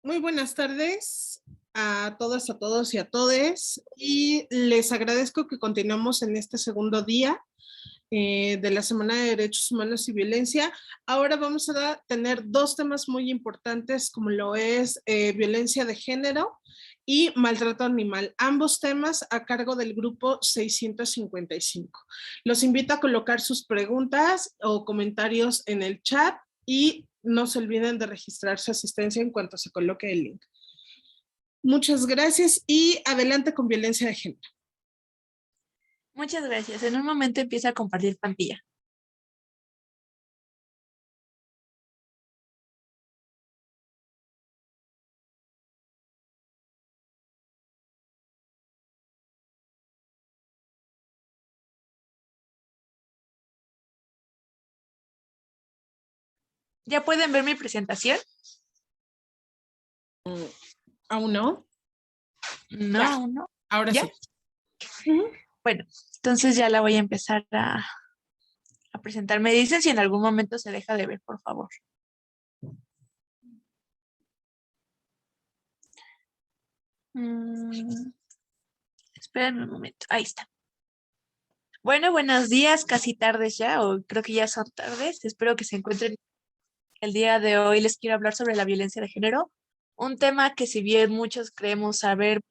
Muy buenas tardes a todas, a todos y a todes. Y les agradezco que continuemos en este segundo día de la Semana de Derechos Humanos y Violencia. Ahora vamos a tener dos temas muy importantes, como lo es violencia de género y maltrato animal. Ambos temas a cargo del grupo 655. Los invito a colocar sus preguntas o comentarios en el chat y no se olviden de registrar su asistencia en cuanto se coloque el link. Muchas gracias y adelante con violencia de género. Muchas gracias. En un momento empieza a compartir pantalla. ¿Ya pueden ver mi presentación? ¿Aún no? No, Ya, aún no. ahora ¿Ya? sí. Bueno, entonces ya la voy a empezar a presentar. Me dicen si en algún momento se deja de ver, por favor. Espérenme un momento. Ahí está. Bueno, buenos días, casi tardes ya, o creo que ya son tardes. Espero que se encuentren. El día de hoy les quiero hablar sobre la violencia de género, un tema que si bien muchos creemos haber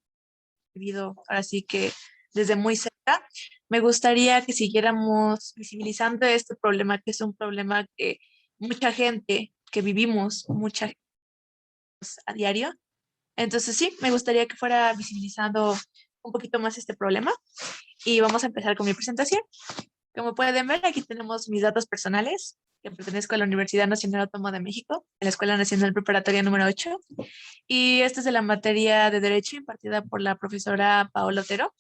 vivido, ahora sí que desde muy cerca, me gustaría que siguiéramos visibilizando este problema, que es un problema que mucha gente que vivimos, mucha gente a diario. Entonces sí, me gustaría que fuera visibilizando un poquito más este problema y vamos a empezar con mi presentación. Como pueden ver, aquí tenemos mis datos personales, que pertenezco a la Universidad Nacional Autónoma de México, en la Escuela Nacional Preparatoria número 8, y esta es de la materia de Derecho impartida por la profesora Paola Otero,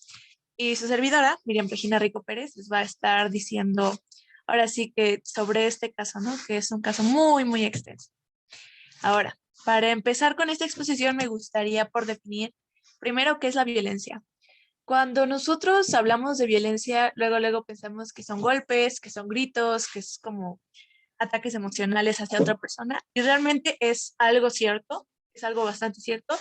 y su servidora, Miriam Regina Rico Pérez, les va a estar diciendo ahora sí que sobre este caso, ¿no? Que es un caso muy, muy extenso. Ahora, para empezar con esta exposición, me gustaría por definir primero qué es la violencia. Cuando nosotros hablamos de violencia, luego pensamos que son golpes, que son gritos, que es como ataques emocionales hacia otra persona. Y realmente es algo cierto, es algo bastante cierto.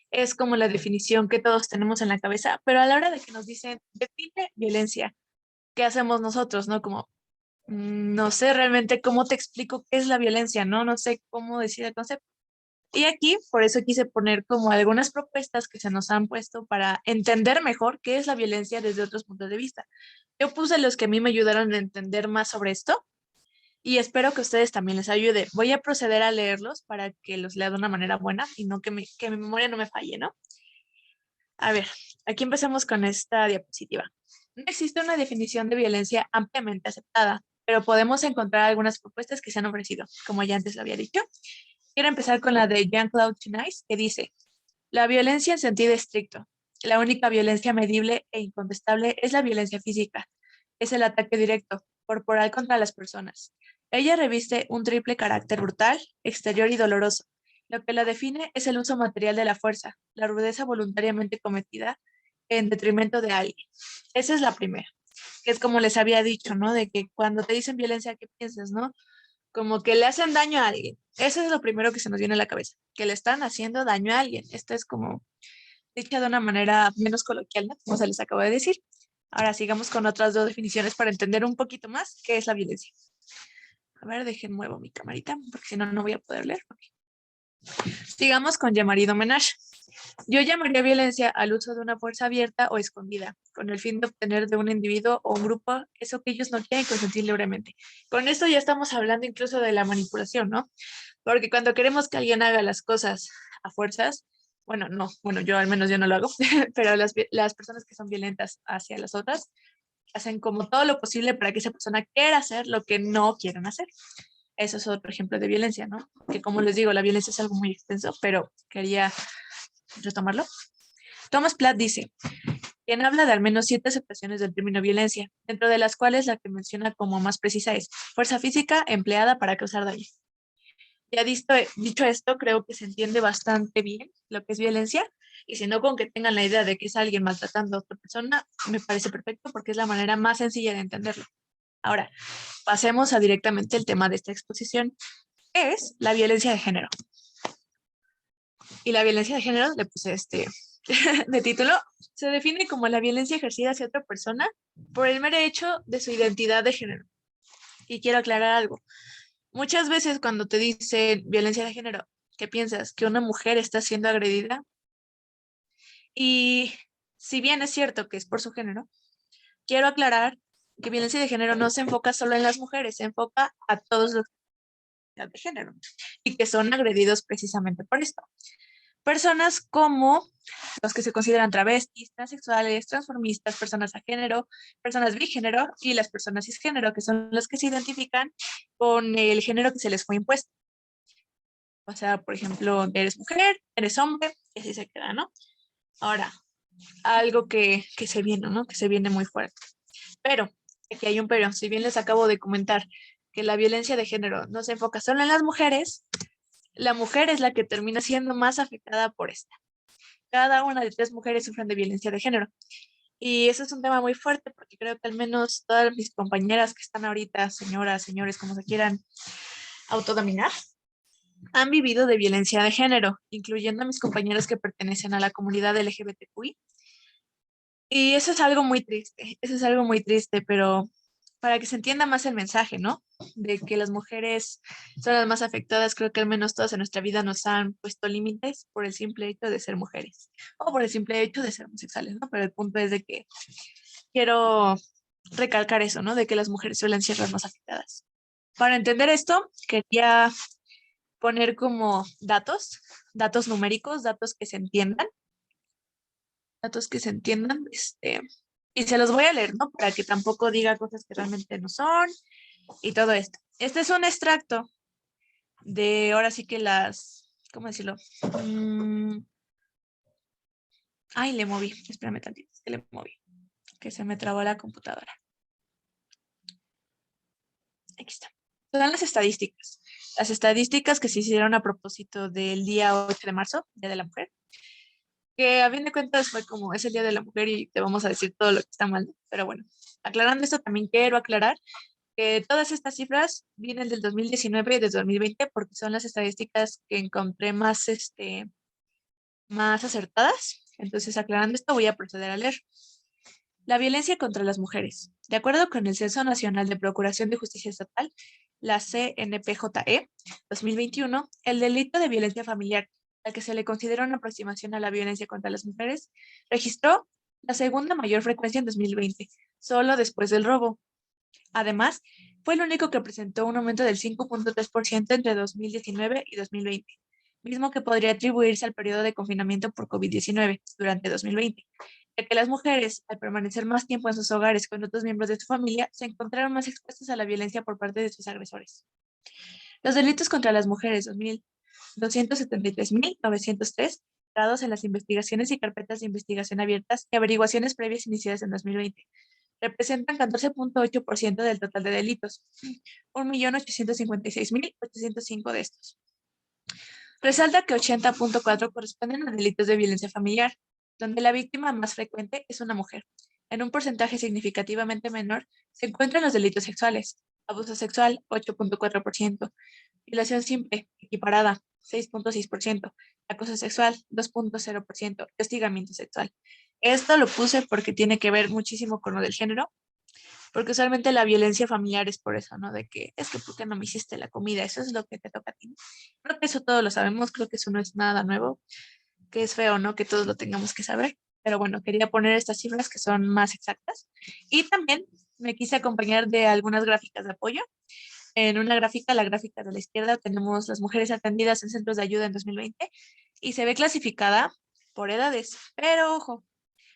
Es como la definición que todos tenemos en la cabeza, pero a la hora de que nos dicen, define violencia, ¿qué hacemos nosotros? ¿No? Como, no sé realmente cómo te explico qué es la violencia, ¿no? No sé cómo decir el concepto. Y aquí, por eso quise poner como algunas propuestas que se nos han puesto para entender mejor qué es la violencia desde otros puntos de vista. Yo puse los que a mí me ayudaron a entender más sobre esto y espero que a ustedes también les ayude. Voy a proceder a leerlos para que los lea de una manera buena y no que mi memoria no me falle, ¿no? A ver, aquí empezamos con esta diapositiva. No existe una definición de violencia ampliamente aceptada, pero podemos encontrar algunas propuestas que se han ofrecido, como ya antes lo había dicho. Quiero empezar con la de Jean-Claude Chinais, que dice, la violencia en sentido estricto. La única violencia medible e incontestable es la violencia física. Es el ataque directo, corporal contra las personas. Ella reviste un triple carácter brutal, exterior y doloroso. Lo que la define es el uso material de la fuerza, la rudeza voluntariamente cometida en detrimento de alguien. Esa es la primera, que es como les había dicho, ¿no? De que cuando te dicen violencia, ¿qué piensas, no? Como que le hacen daño a alguien. Eso es lo primero que se nos viene a la cabeza, que le están haciendo daño a alguien. Esto es como dicha de una manera menos coloquial, ¿no? Como se les acaba de decir. Ahora sigamos con otras dos definiciones para entender un poquito más qué es la violencia. A ver, dejen muevo mi camarita, porque si no, no voy a poder leer. Okay. Sigamos con Jean-Marie Domenech. Yo llamaría violencia al uso de una fuerza abierta o escondida, con el fin de obtener de un individuo o un grupo eso que ellos no quieren consentir libremente. Con esto ya estamos hablando incluso de la manipulación, ¿no? Porque cuando queremos que alguien haga las cosas a fuerzas, bueno, no, bueno, yo al menos yo no lo hago, pero las personas que son violentas hacia las otras hacen como todo lo posible para que esa persona quiera hacer lo que no quieren hacer. Eso es otro ejemplo de violencia, ¿no? Que como les digo, la violencia es algo muy extenso, pero quería retomarlo. Thomas Platt dice, quien habla de al menos 7 aceptaciones del término violencia, dentro de las cuales la que menciona como más precisa es fuerza física empleada para causar daño. Ya dicho esto, creo que se entiende bastante bien lo que es violencia, y si no, con que tengan la idea de que es alguien maltratando a otra persona, me parece perfecto porque es la manera más sencilla de entenderlo. Ahora, pasemos a directamente el tema de esta exposición, que es la violencia de género. Y la violencia de género, le puse de título, se define como la violencia ejercida hacia otra persona por el mero hecho de su identidad de género. Y quiero aclarar algo. Muchas veces cuando te dicen violencia de género, ¿qué piensas? Que una mujer está siendo agredida. Y si bien es cierto que es por su género, quiero aclarar que violencia de género no se enfoca solo en las mujeres, se enfoca a todos los de género y que son agredidos precisamente por esto. Personas como los que se consideran travestis, transexuales, transformistas, personas a género, personas bigénero y las personas cisgénero, que son las que se identifican con el género que se les fue impuesto. O sea, por ejemplo, eres mujer, eres hombre, y así se queda, ¿no? Ahora, algo que se viene, ¿no? Que se viene muy fuerte. Pero, aquí hay un pero, si bien les acabo de comentar que la violencia de género no se enfoca solo en las mujeres, la mujer es la que termina siendo más afectada por esta. Cada una de 3 mujeres sufren de violencia de género. Y eso es un tema muy fuerte porque creo que al menos todas mis compañeras que están ahorita, señoras, señores, como se quieran autodominar, han vivido de violencia de género, incluyendo a mis compañeros que pertenecen a la comunidad LGBTQI. Y eso es algo muy triste, eso es algo muy triste, pero para que se entienda más el mensaje, ¿no? De que las mujeres son las más afectadas, creo que al menos todas en nuestra vida nos han puesto límites por el simple hecho de ser mujeres o por el simple hecho de ser homosexuales, ¿no? Pero el punto es de que quiero recalcar eso, ¿no? De que las mujeres suelen ser las más afectadas. Para entender esto, quería poner como datos numéricos, datos que se entiendan, y se los voy a leer, ¿no? Para que tampoco diga cosas que realmente no son y todo esto. Este es un extracto de, ahora sí que ¿cómo decirlo? Ay, le moví, espérame tantito, es que le moví, que se me trabó la computadora. Aquí está. Son las estadísticas. Las estadísticas que se hicieron a propósito del día 8 de marzo, Día de la Mujer, que a fin de cuentas fue como es el Día de la Mujer y te vamos a decir todo lo que está mal, ¿no? Pero bueno, aclarando esto, también quiero aclarar que todas estas cifras vienen del 2019 y del 2020 porque son las estadísticas que encontré más acertadas. Entonces, aclarando esto, voy a proceder a leer. La violencia contra las mujeres. De acuerdo con el Censo Nacional de Procuración de Justicia Estatal, la CNPJE 2021, el delito de violencia familiar, al que se le considera una aproximación a la violencia contra las mujeres, registró la segunda mayor frecuencia en 2020, solo después del robo. Además, fue el único que presentó un aumento del 5.3% entre 2019 y 2020, mismo que podría atribuirse al periodo de confinamiento por COVID-19 durante 2020, ya que las mujeres, al permanecer más tiempo en sus hogares con otros miembros de su familia, se encontraron más expuestas a la violencia por parte de sus agresores. Los delitos contra las mujeres, 273.903, dados en las investigaciones y carpetas de investigación abiertas y averiguaciones previas iniciadas en 2020, representan 14.8% del total de delitos, 1.856.805 de estos. Resalta que 80.4 corresponden a delitos de violencia familiar, donde la víctima más frecuente es una mujer. En un porcentaje significativamente menor se encuentran los delitos sexuales, abuso sexual 8.4%, violación simple, equiparada 6.6%, acoso sexual 2.0%, hostigamiento sexual. Esto lo puse porque tiene que ver muchísimo con lo del género, porque usualmente la violencia familiar es por eso, ¿no? De que es que ¿por qué no me hiciste la comida? Eso es lo que te toca a ti. Creo que eso todos lo sabemos, creo que eso no es nada nuevo, que es feo, ¿no? Que todos lo tengamos que saber. Pero bueno, quería poner estas cifras que son más exactas. Y también me quise acompañar de algunas gráficas de apoyo. En una gráfica, la gráfica de la izquierda, tenemos las mujeres atendidas en centros de ayuda en 2020 y se ve clasificada por edades. Pero ojo,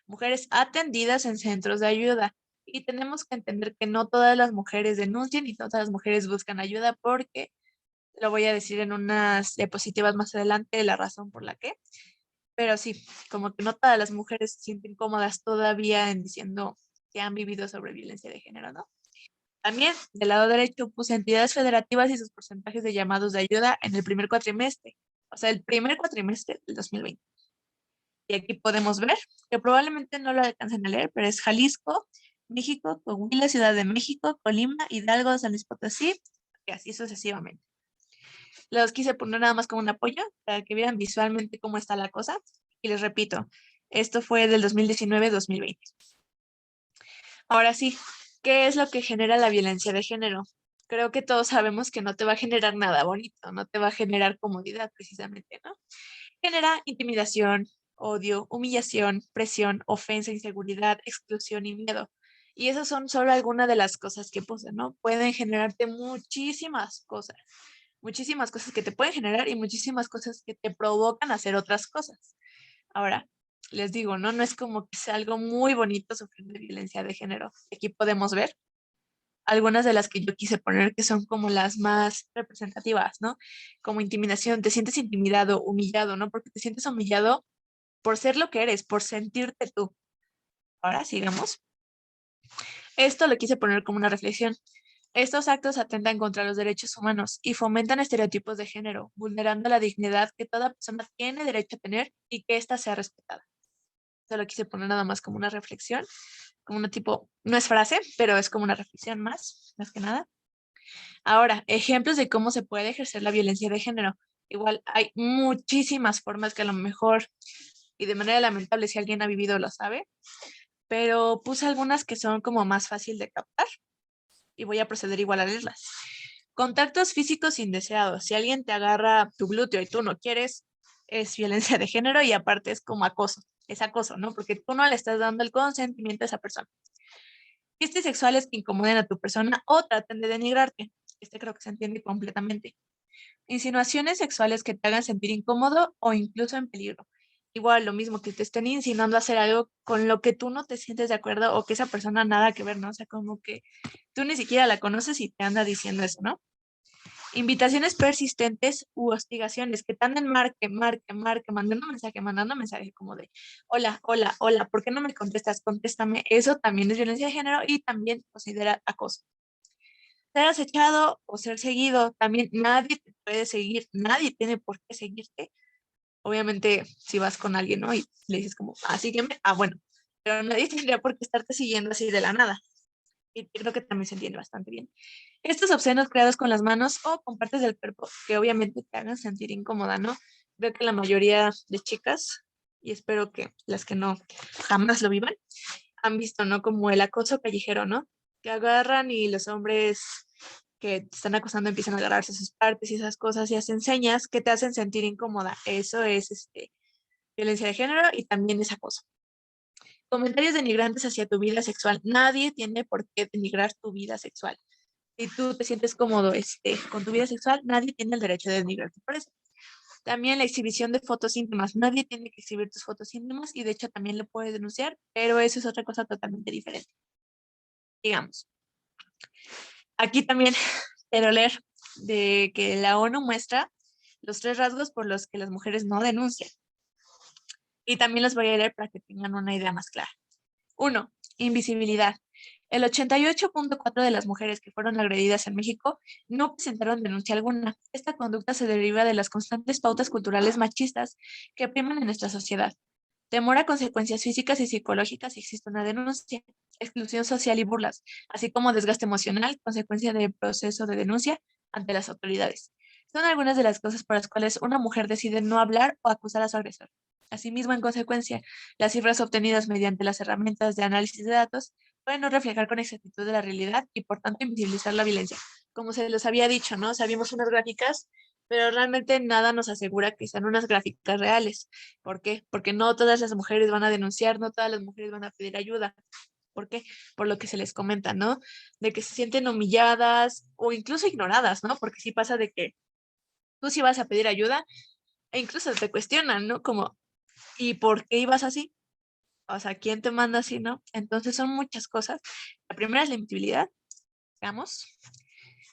mujeres atendidas en centros de ayuda. Y tenemos que entender que no todas las mujeres denuncian y no todas las mujeres buscan ayuda porque, lo voy a decir en unas diapositivas más adelante, la razón por la que. Pero sí, como que no todas las mujeres se sienten cómodas todavía en diciendo que han vivido sobre violencia de género, ¿no? También, del lado derecho, puse entidades federativas y sus porcentajes de llamados de ayuda en el primer cuatrimestre, o sea, el primer cuatrimestre del 2020. Y aquí podemos ver que probablemente no lo alcancen a leer, pero es Jalisco, México, Coahuila, Ciudad de México, Colima, Hidalgo, San Luis Potosí, y así sucesivamente. Los quise poner nada más como un apoyo para que vieran visualmente cómo está la cosa. Y les repito, esto fue del 2019-2020. Ahora sí, ¿qué es lo que genera la violencia de género? Creo que todos sabemos que no te va a generar nada bonito, no te va a generar comodidad precisamente, ¿no? Genera intimidación, odio, humillación, presión, ofensa, inseguridad, exclusión y miedo. Y esas son solo algunas de las cosas que puse, ¿no? Pueden generarte muchísimas cosas que te pueden generar y muchísimas cosas que te provocan hacer otras cosas. Ahora, les digo, ¿no? No es como que sea algo muy bonito sufrir de violencia de género. Aquí podemos ver algunas de las que yo quise poner que son como las más representativas, ¿no? Como intimidación, te sientes intimidado, humillado, ¿no? Porque te sientes humillado por ser lo que eres, por sentirte tú. Ahora sigamos. Esto lo quise poner como una reflexión. Estos actos atentan contra los derechos humanos y fomentan estereotipos de género, vulnerando la dignidad que toda persona tiene derecho a tener y que ésta sea respetada. Esto lo quise poner nada más como una reflexión, como una tipo, no es frase, pero es como una reflexión más que nada. Ahora, ejemplos de cómo se puede ejercer la violencia de género. Igual hay muchísimas formas que a lo mejor, y de manera lamentable si alguien ha vivido lo sabe, pero puse algunas que son como más fácil de captar y voy a proceder igual a leerlas. Contactos físicos indeseados. Si alguien te agarra tu glúteo y tú no quieres, es violencia de género y aparte es como acoso. Es acoso, ¿no? Porque tú no le estás dando el consentimiento a esa persona. Chistes sexuales que incomoden a tu persona o traten de denigrarte. Este creo que se entiende completamente. Insinuaciones sexuales que te hagan sentir incómodo o incluso en peligro. Igual, lo mismo que te estén insinuando a hacer algo con lo que tú no te sientes de acuerdo o que esa persona nada que ver, ¿no? O sea, como que tú ni siquiera la conoces y te anda diciendo eso, ¿no? Invitaciones persistentes u hostigaciones que te anden mandando mensaje como de, hola, hola, hola, ¿por qué no me contestas? Contéstame. Eso también es violencia de género y también considera acoso. Ser acechado o ser seguido, también nadie te puede seguir, nadie tiene por qué seguirte. Obviamente, si vas con alguien, ¿no? Y le dices como, sígueme, bueno, pero nadie tendría por qué estarte siguiendo así de la nada. Y creo que también se entiende bastante bien. Estos obscenos creados con las manos o con partes del cuerpo que obviamente te hagan sentir incómoda, ¿no? Creo que la mayoría de chicas, y espero que las que no jamás lo vivan, han visto, ¿no? Como el acoso callejero, ¿no? Que agarran y los hombres que te están acosando empiezan a agarrarse sus partes y esas cosas y hacen señas que te hacen sentir incómoda. Eso es violencia de género y también es acoso. Comentarios denigrantes hacia tu vida sexual. Nadie tiene por qué denigrar tu vida sexual. Si tú te sientes cómodo con tu vida sexual, nadie tiene el derecho de denigrarte por eso. También la exhibición de fotos íntimas. Nadie tiene que exhibir tus fotos íntimas y de hecho también lo puedes denunciar, pero eso es otra cosa totalmente diferente. Digamos. Aquí también quiero leer de que la ONU muestra los 3 rasgos por los que las mujeres no denuncian. Y también los voy a leer para que tengan una idea más clara. 1. Invisibilidad. El 88.4% de las mujeres que fueron agredidas en México no presentaron denuncia alguna. Esta conducta se deriva de las constantes pautas culturales machistas que priman en nuestra sociedad. Temor a consecuencias físicas y psicológicas si existe una denuncia, exclusión social y burlas, así como desgaste emocional, consecuencia del proceso de denuncia ante las autoridades. Son algunas de las cosas por las cuales una mujer decide no hablar o acusar a su agresor. Asimismo, en consecuencia, las cifras obtenidas mediante las herramientas de análisis de datos pueden no reflejar con exactitud de la realidad y, por tanto, invisibilizar la violencia. Como se los había dicho, ¿no? Sabíamos unas gráficas, pero realmente nada nos asegura que sean unas gráficas reales. ¿Por qué? Porque no todas las mujeres van a denunciar, no todas las mujeres van a pedir ayuda. ¿Por qué? Por lo que se les comenta, ¿no? De que se sienten humilladas o incluso ignoradas, ¿no? Porque sí pasa de que tú sí vas a pedir ayuda e incluso te cuestionan, ¿no? Como, ¿y por qué ibas así? O sea, ¿quién te manda así, no? Entonces son muchas cosas. La primera es la invisibilidad, digamos.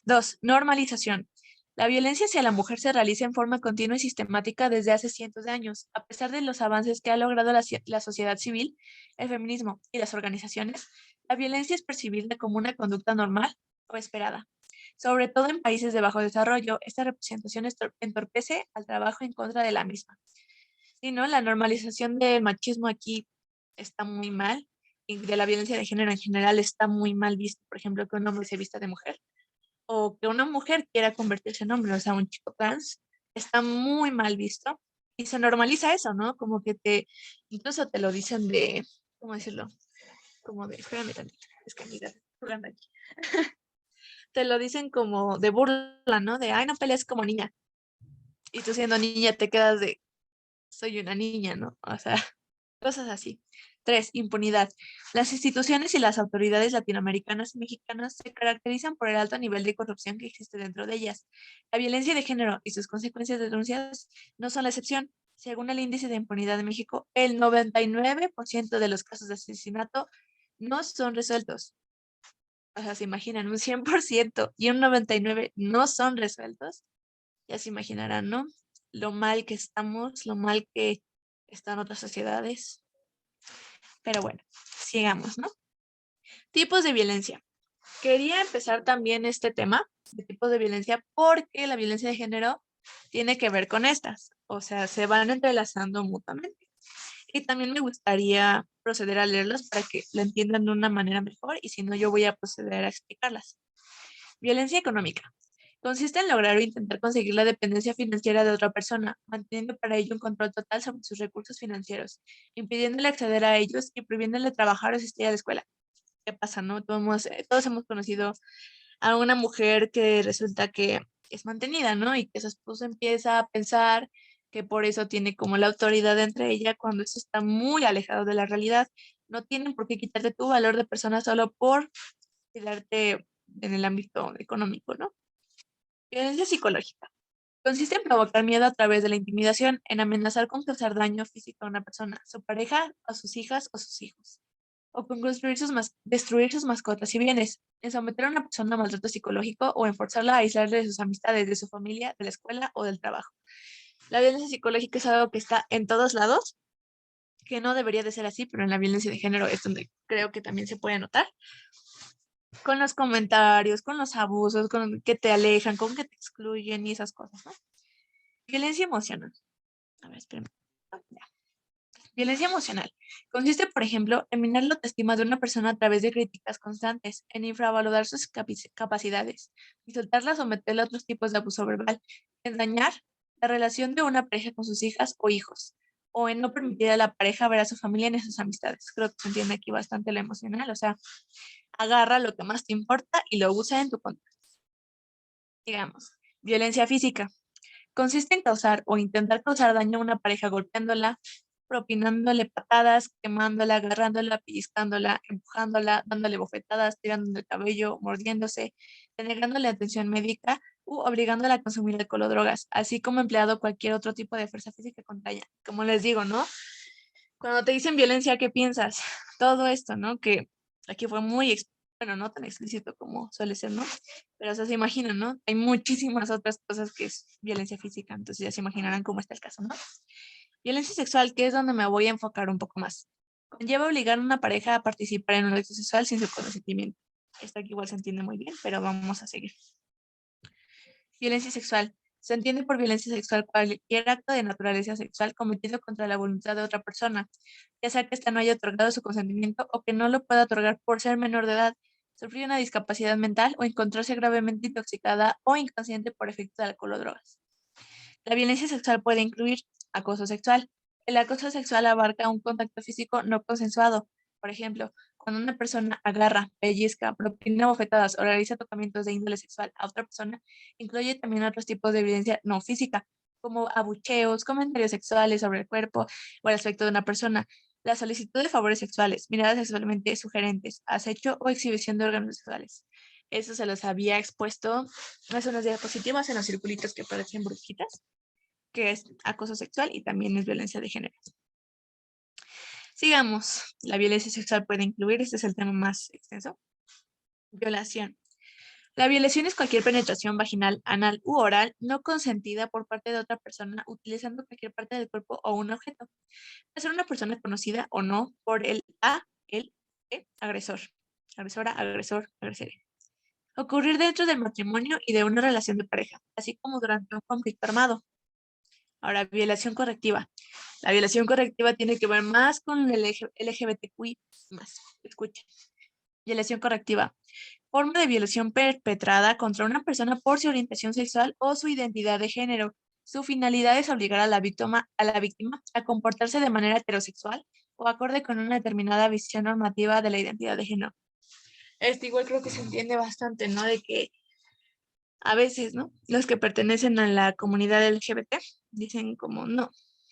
2, normalización. La violencia hacia la mujer se realiza en forma continua y sistemática desde hace cientos de años. A pesar de los avances que ha logrado la sociedad civil, el feminismo y las organizaciones, la violencia es percibida como una conducta normal o esperada. Sobre todo en países de bajo desarrollo, esta representación entorpece al trabajo en contra de la misma. Sí, ¿no? La normalización del machismo aquí está muy mal y de la violencia de género en general está muy mal visto. Por ejemplo, que un hombre se vista de mujer. o que una mujer quiera convertirse en hombre, o sea, un chico trans, está muy mal visto y se normaliza eso, ¿no? Como que incluso te lo dicen de, ¿cómo decirlo? Como de, espérame tantito, es que mi gato está jugando aquí. Te lo dicen como de burla, ¿no? De, ay, no pelees como niña. Y tú siendo niña te quedas de, soy una niña, ¿no? O sea, cosas así. 3. Impunidad. Las instituciones y las autoridades latinoamericanas y mexicanas se caracterizan por el alto nivel de corrupción que existe dentro de ellas. La violencia de género y sus consecuencias denunciadas no son la excepción. Según el índice de impunidad de México, el 99% de los casos de asesinato no son resueltos. O sea, se imaginan, un 100% y un 99% no son resueltos. Ya se imaginarán, ¿no? Lo mal que estamos, lo mal que están otras sociedades. Pero bueno, sigamos, ¿no? Tipos de violencia. Quería empezar también este tema de tipos de violencia porque la violencia de género tiene que ver con estas, o sea, se van entrelazando mutuamente. Y también me gustaría proceder a leerlas para que lo entiendan de una manera mejor y si no, yo voy a proceder a explicarlas. Violencia económica. Consiste en lograr o intentar conseguir la dependencia financiera de otra persona, manteniendo para ello un control total sobre sus recursos financieros, impidiéndole acceder a ellos y prohibiéndole trabajar o asistir a la escuela. ¿Qué pasa, no? Todos hemos conocido a una mujer que resulta que es mantenida, ¿no? Y que su esposo empieza a pensar que por eso tiene como la autoridad entre ella cuando eso está muy alejado de la realidad. No tienen por qué quitarte tu valor de persona solo por cuidarte en el ámbito económico, ¿no? Violencia psicológica. Consiste en provocar miedo a través de la intimidación, en amenazar con causar daño físico a una persona, su pareja, a sus hijas o sus hijos, o con destruir sus mascotas y bienes, en someter a una persona a maltrato psicológico o en forzarla a aislarle de sus amistades, de su familia, de la escuela o del trabajo. La violencia psicológica es algo que está en todos lados, que no debería de ser así, pero en la violencia de género es donde creo que también se puede notar. Con los comentarios, con los abusos, con que te alejan, con que te excluyen y esas cosas, ¿no? Violencia emocional. A ver, espérame. Ya. Violencia emocional. Consiste, por ejemplo, en minar la autoestima de una persona a través de críticas constantes, en infravalorar sus capacidades, insultarla o someterla a otros tipos de abuso verbal, en dañar la relación de una pareja con sus hijas o hijos, o en no permitir a la pareja ver a su familia ni a sus amistades. Creo que se entiende aquí bastante lo emocional, o sea, agarra lo que más te importa y lo usa en tu contra. Digamos, violencia física. Consiste en causar o intentar causar daño a una pareja golpeándola, propinándole patadas, quemándola, agarrándola, pellizcándola, empujándola, dándole bofetadas, tirándole el cabello, mordiéndose, denegándole atención médica u obligándola a consumir alcohol o drogas, así como empleado cualquier otro tipo de fuerza física contra ella. Como les digo, ¿no? Cuando te dicen violencia, ¿qué piensas? Todo esto, ¿no? Que aquí fue muy, bueno, no tan explícito como suele ser, ¿no? Pero o sea, se imaginan, ¿no? Hay muchísimas otras cosas que es violencia física, entonces ya se imaginarán cómo está el caso, ¿no? Violencia sexual, que es donde me voy a enfocar un poco más. Conlleva obligar a una pareja a participar en un acto sexual sin su consentimiento. Esto aquí igual se entiende muy bien, pero vamos a seguir. Violencia sexual. Se entiende por violencia sexual cualquier acto de naturaleza sexual cometido contra la voluntad de otra persona, ya sea que ésta no haya otorgado su consentimiento o que no lo pueda otorgar por ser menor de edad, sufrir una discapacidad mental o encontrarse gravemente intoxicada o inconsciente por efecto de alcohol o drogas. La violencia sexual puede incluir acoso sexual. El acoso sexual abarca un contacto físico no consensuado. Por ejemplo, cuando una persona agarra, pellizca, propina bofetadas o realiza tocamientos de índole sexual a otra persona, incluye también otros tipos de violencia no física, como abucheos, comentarios sexuales sobre el cuerpo o el aspecto de una persona, la solicitud de favores sexuales, miradas sexualmente sugerentes, acecho o exhibición de órganos sexuales. Eso se los había expuesto hace unas diapositivas en los circulitos que parecen brujitas, que es acoso sexual y también es violencia de género. Sigamos, la violencia sexual puede incluir, este es el tema más extenso, violación. La violación es cualquier penetración vaginal, anal u oral no consentida por parte de otra persona utilizando cualquier parte del cuerpo o un objeto. Puede ser una persona conocida o no por el agresor, agresora, agresor, agresore. Ocurrir dentro del matrimonio y de una relación de pareja, así como durante un conflicto armado. Ahora, violación correctiva. La violación correctiva tiene que ver más con el LGBTQI más. Escuchen. Violación correctiva. forma de violación perpetrada contra una persona por su orientación sexual o su identidad de género. Su finalidad es obligar a la víctima a comportarse de manera heterosexual o acorde con una determinada visión normativa de la identidad de género. Igual creo que se entiende bastante, ¿no? De que a veces, ¿no? Los que pertenecen a la comunidad LGBT dicen como, no,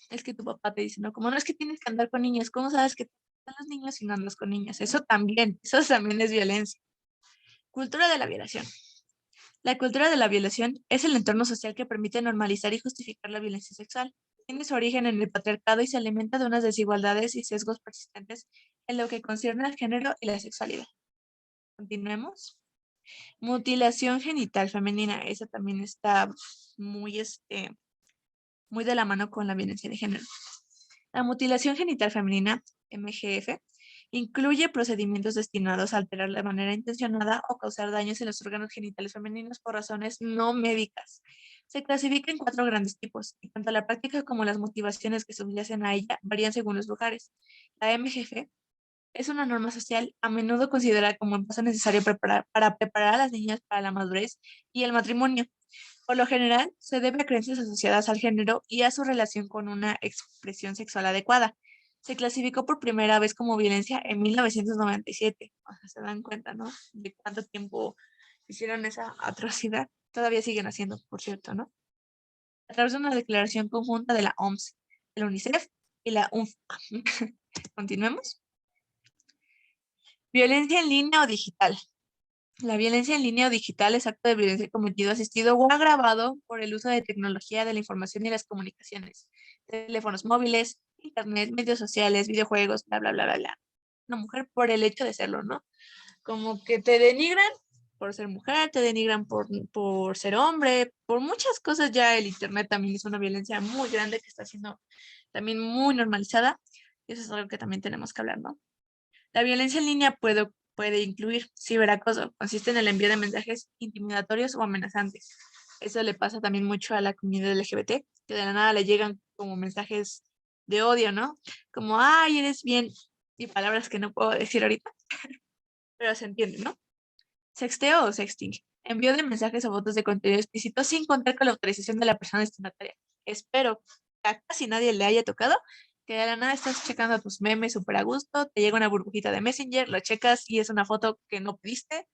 es que tu papá te dice, no, como no es que tienes que andar con niños, ¿cómo sabes que te gustan los niños si no andas con niñas? Eso también es violencia. Cultura de la violación. La cultura de la violación es el entorno social que permite normalizar y justificar la violencia sexual. Tiene su origen en el patriarcado y se alimenta de unas desigualdades y sesgos persistentes en lo que concierne al género y la sexualidad. Continuemos. Mutilación genital femenina. Esa también está muy, muy de la mano con la violencia de género. La mutilación genital femenina, MGF, incluye procedimientos destinados a alterar de manera intencionada o causar daños en los órganos genitales femeninos por razones no médicas. Se clasifica en 4 grandes tipos, y tanto la práctica como las motivaciones que subyacen a ella varían según los lugares. La MGF es una norma social a menudo considerada como un paso necesario para preparar a las niñas para la madurez y el matrimonio. Por lo general, se debe a creencias asociadas al género y a su relación con una expresión sexual adecuada. Se clasificó por primera vez como violencia en 1997. O sea, se dan cuenta, ¿no? De cuánto tiempo hicieron esa atrocidad. Todavía siguen haciendo, por cierto, ¿no? A través de una declaración conjunta de la OMS, la UNICEF y la UNFPA. Continuemos. Violencia en línea o digital. La violencia en línea o digital es acto de violencia cometido, asistido o agravado por el uso de tecnología de la información y las comunicaciones, teléfonos móviles, internet, medios sociales, videojuegos, bla, bla, bla, bla, bla. Una mujer por el hecho de serlo, ¿no? Como que te denigran por ser mujer, te denigran por ser hombre, por muchas cosas. Ya el internet también es una violencia muy grande que está siendo también muy normalizada, y eso es algo que también tenemos que hablar, ¿no? La violencia en línea puede incluir ciberacoso, consiste en el envío de mensajes intimidatorios o amenazantes. Eso le pasa también mucho a la comunidad LGBT, que de la nada le llegan como mensajes de odio, ¿no? Como, ay, eres bien, y palabras que no puedo decir ahorita, pero se entiende, ¿no? Sexteo o sexting, envío de mensajes o fotos de contenido explícito sin contar con la autorización de la persona destinataria. Espero que a casi nadie le haya tocado que de la nada estás checando tus memes súper a gusto, te llega una burbujita de Messenger, lo checas y es una foto que no pediste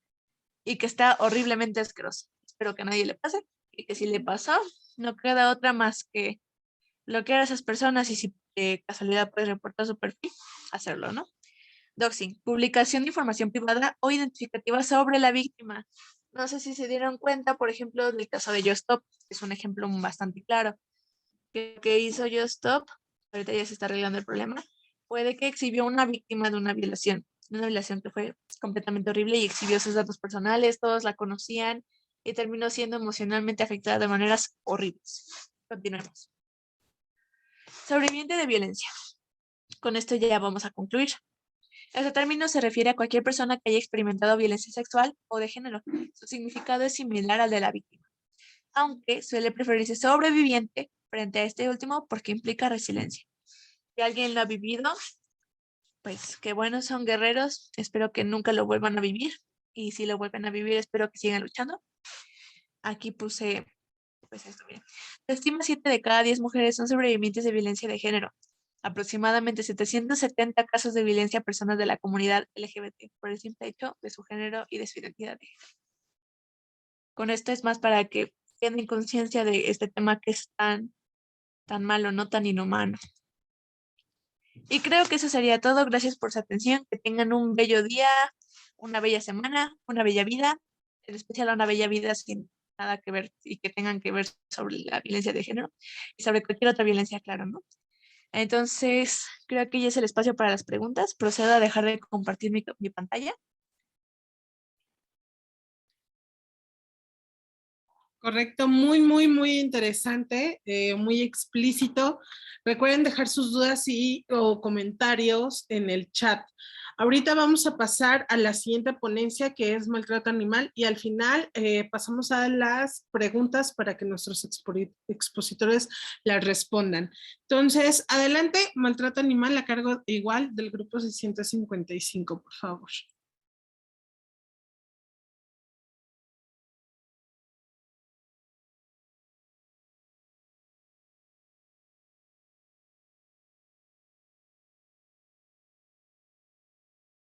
y que está horriblemente asquerosa. Espero que a nadie le pase y que si le pasó, no queda otra más que bloquear a esas personas y si de casualidad puedes reportar su perfil, hacerlo, ¿no? Doxing, publicación de información privada o identificativa sobre la víctima. No sé si se dieron cuenta, por ejemplo, del caso de Justop, es un ejemplo bastante claro. ¿Qué hizo Justop? Ahorita ya se está arreglando el problema. Puede que exhibió una víctima de una violación que fue completamente horrible y exhibió sus datos personales, todos la conocían y terminó siendo emocionalmente afectada de maneras horribles. Continuemos. Sobreviviente de violencia. Con esto ya vamos a concluir. Este término se refiere a cualquier persona que haya experimentado violencia sexual o de género. Su significado es similar al de la víctima, aunque suele preferirse sobreviviente frente a este último porque implica resiliencia. Si alguien lo ha vivido, pues qué bueno, son guerreros. Espero que nunca lo vuelvan a vivir. Y si lo vuelven a vivir, espero que sigan luchando. Aquí puse, pues esto, miren. Se estima 7 de cada 10 mujeres son sobrevivientes de violencia de género. Aproximadamente 770 casos de violencia a personas de la comunidad LGBT por el simple hecho de su género y de su identidad de género. Con esto es más para que tengan conciencia de este tema que es tan malo, no tan inhumano. Y creo que eso sería todo. Gracias por su atención. Que tengan un bello día, una bella semana, una bella vida, en especial una bella vida sin nada que ver y que tengan que ver sobre la violencia de género y sobre cualquier otra violencia, claro, ¿no? Entonces, creo que ya es el espacio para las preguntas. Procedo a dejar de compartir mi pantalla. Correcto, muy, muy, muy interesante, muy explícito. Recuerden dejar sus dudas o comentarios en el chat. Ahorita vamos a pasar a la siguiente ponencia, que es maltrato animal, y al final pasamos a las preguntas para que nuestros expositores las respondan. Entonces, adelante, maltrato animal a cargo igual del grupo 655, por favor.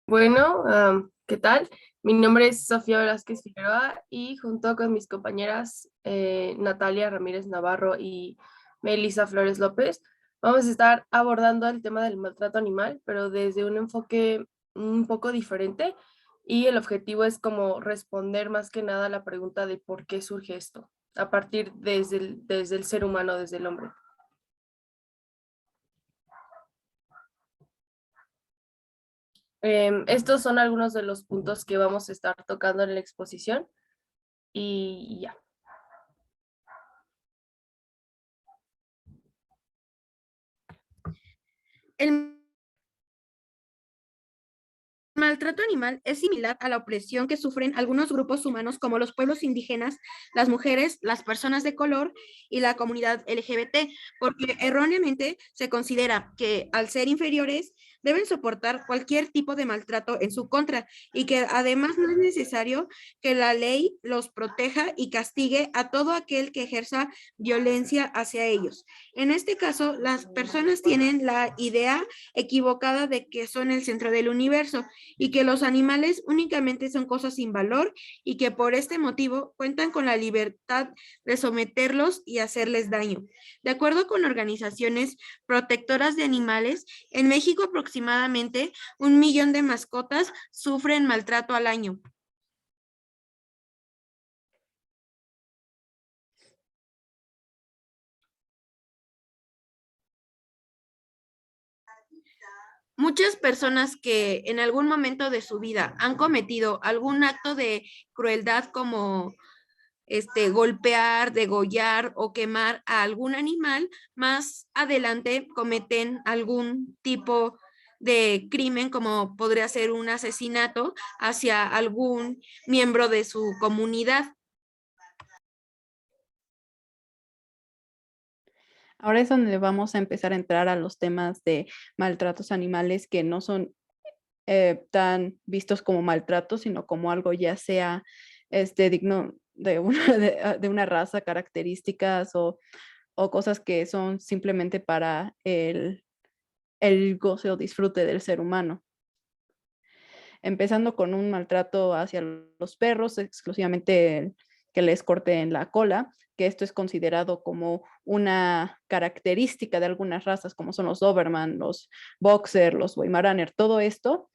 Bueno, ¿qué tal? Mi nombre es Sofía Velázquez Figueroa y junto con mis compañeras Natalia Ramírez Navarro y Melissa Flores López, vamos a estar abordando el tema del maltrato animal, pero desde un enfoque un poco diferente, y el objetivo es como responder más que nada a la pregunta de por qué surge esto, a partir desde el ser humano, desde el hombre. Estos son algunos de los puntos que vamos a estar tocando en la exposición y ya. El maltrato animal es similar a la opresión que sufren algunos grupos humanos como los pueblos indígenas, las mujeres, las personas de color y la comunidad LGBT, porque erróneamente se considera que al ser inferiores deben soportar cualquier tipo de maltrato en su contra y que además no es necesario que la ley los proteja y castigue a todo aquel que ejerza violencia hacia ellos. En este caso, las personas tienen la idea equivocada de que son el centro del universo y que los animales únicamente son cosas sin valor y que por este motivo cuentan con la libertad de someterlos y hacerles daño. De acuerdo con organizaciones protectoras de animales, en México aproximadamente 1 millón de mascotas sufren maltrato al año. Muchas personas que en algún momento de su vida han cometido algún acto de crueldad como golpear, degollar o quemar a algún animal, más adelante cometen algún tipo de crimen como podría ser un asesinato hacia algún miembro de su comunidad. Ahora es donde vamos a empezar a entrar a los temas de maltratos animales que no son tan vistos como maltratos, sino como algo ya sea digno de una, de una raza, características o cosas que son simplemente para el goce o disfrute del ser humano. Empezando con un maltrato hacia los perros, exclusivamente que les corten la cola, que esto es considerado como una característica de algunas razas, como son los Doberman, los Boxer, los Weimaraner, todo esto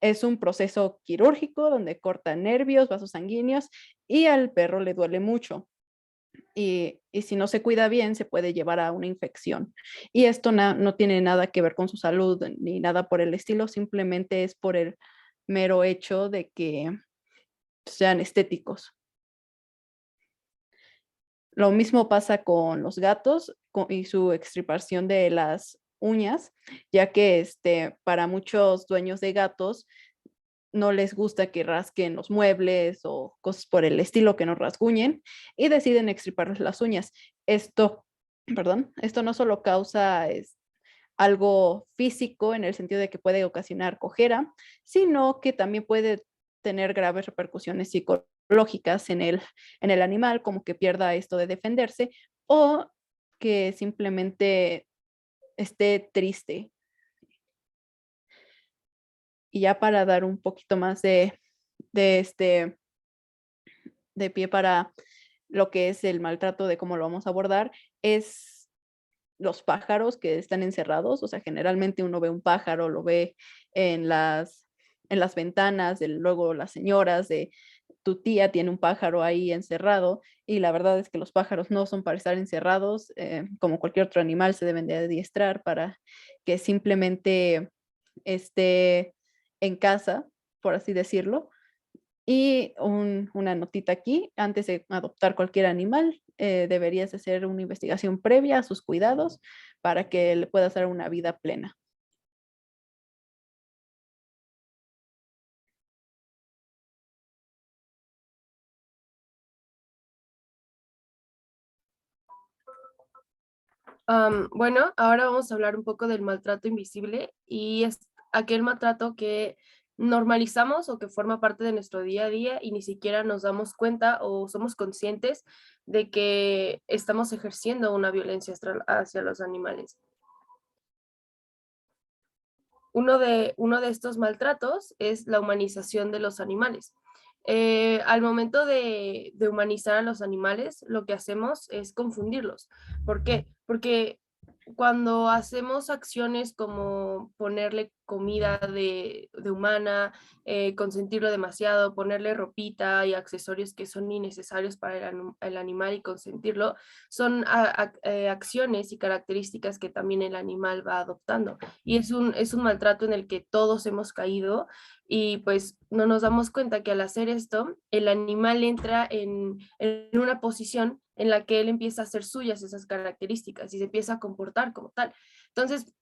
es un proceso quirúrgico donde cortan nervios, vasos sanguíneos y al perro le duele mucho. Y si no se cuida bien, se puede llevar a una infección. Y esto no tiene nada que ver con su salud ni nada por el estilo, simplemente es por el mero hecho de que sean estéticos. Lo mismo pasa con los gatos y su extirpación de las uñas, ya que para muchos dueños de gatos no les gusta que rasquen los muebles o cosas por el estilo, que no rasguñen, y deciden extirparles las uñas. Esto no solo causa algo físico en el sentido de que puede ocasionar cojera, sino que también puede tener graves repercusiones psicológicas en el animal, como que pierda esto de defenderse o que simplemente esté triste. Y ya para dar un poquito más de pie para lo que es el maltrato, de cómo lo vamos a abordar, es los pájaros que están encerrados. O sea, generalmente uno ve un pájaro, lo ve en las ventanas, luego las señoras de tu tía tiene un pájaro ahí encerrado, y la verdad es que los pájaros no son para estar encerrados. Como cualquier otro animal, se deben de adiestrar para que simplemente esté en casa, por así decirlo. Y una notita aquí: antes de adoptar cualquier animal, deberías hacer una investigación previa a sus cuidados para que le puedas dar una vida plena. Bueno, ahora vamos a hablar un poco del maltrato invisible, y es aquel maltrato que normalizamos o que forma parte de nuestro día a día y ni siquiera nos damos cuenta o somos conscientes de que estamos ejerciendo una violencia hacia los animales. uno de estos maltratos es la humanización de los animales. Al momento de humanizar a los animales, lo que hacemos es confundirlos. ¿Por qué? Porque cuando hacemos acciones como ponerle comida de humana, consentirlo demasiado, ponerle ropita y accesorios que son innecesarios para el animal y consentirlo, son acciones y características que también el animal va adoptando. Y es un maltrato en el que todos hemos caído y pues no nos damos cuenta que al hacer esto, el animal entra en una posición en la que él empieza a hacer suyas esas características y se empieza a comportar como tal. Entonces,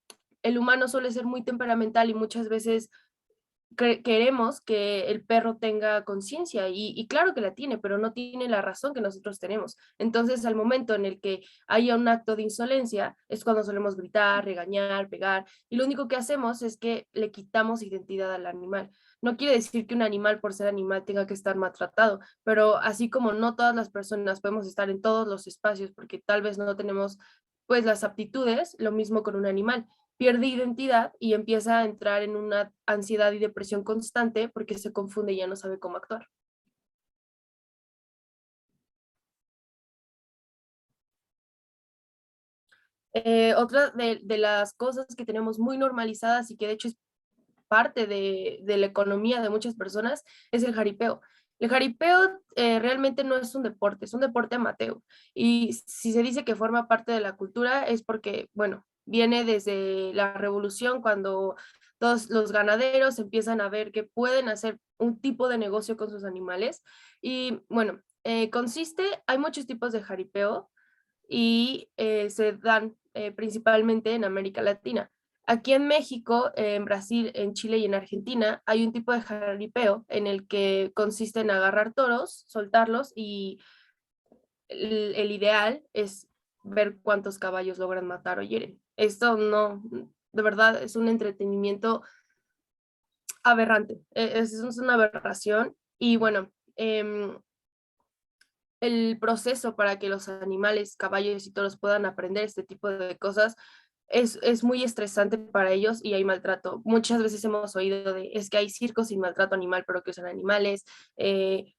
el humano suele ser muy temperamental y muchas veces queremos que el perro tenga conciencia y claro que la tiene, pero no tiene la razón que nosotros tenemos. Entonces, al momento en el que haya un acto de insolencia, es cuando solemos gritar, regañar, pegar, y lo único que hacemos es que le quitamos identidad al animal. No quiere decir que un animal, por ser animal, tenga que estar maltratado, pero así como no todas las personas podemos estar en todos los espacios porque tal vez no tenemos pues las aptitudes, lo mismo con un animal pierde identidad y empieza a entrar en una ansiedad y depresión constante porque se confunde y ya no sabe cómo actuar. Otra de las cosas que tenemos muy normalizadas y que de hecho es parte de la economía de muchas personas es el jaripeo. El jaripeo realmente no es un deporte, es un deporte amateur. Y si se dice que forma parte de la cultura es porque, bueno, viene desde la revolución cuando todos los ganaderos empiezan a ver que pueden hacer un tipo de negocio con sus animales. Y bueno, hay muchos tipos de jaripeo y se dan principalmente en América Latina. Aquí en México, en Brasil, en Chile y en Argentina hay un tipo de jaripeo en el que consiste en agarrar toros, soltarlos y el ideal es ver cuántos caballos logran matar o hieren. Esto no, de verdad, es un entretenimiento aberrante, es una aberración y bueno, el proceso para que los animales, caballos y toros puedan aprender este tipo de cosas es muy estresante para ellos y hay maltrato. Muchas veces hemos oído de, es que hay circos sin maltrato animal, pero que usan animales.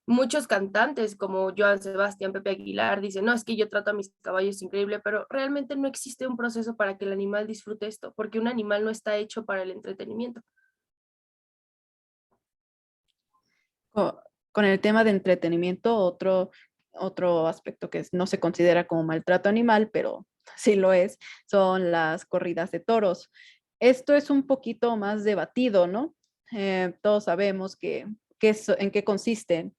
Muchos cantantes como Joan Sebastián, Pepe Aguilar, dicen, no, es que yo trato a mis caballos increíble, pero realmente no existe un proceso para que el animal disfrute esto, porque un animal no está hecho para el entretenimiento. Con el tema de entretenimiento, otro aspecto que no se considera como maltrato animal, pero sí lo es, son las corridas de toros. Esto es un poquito más debatido, ¿no? Todos sabemos en qué consisten.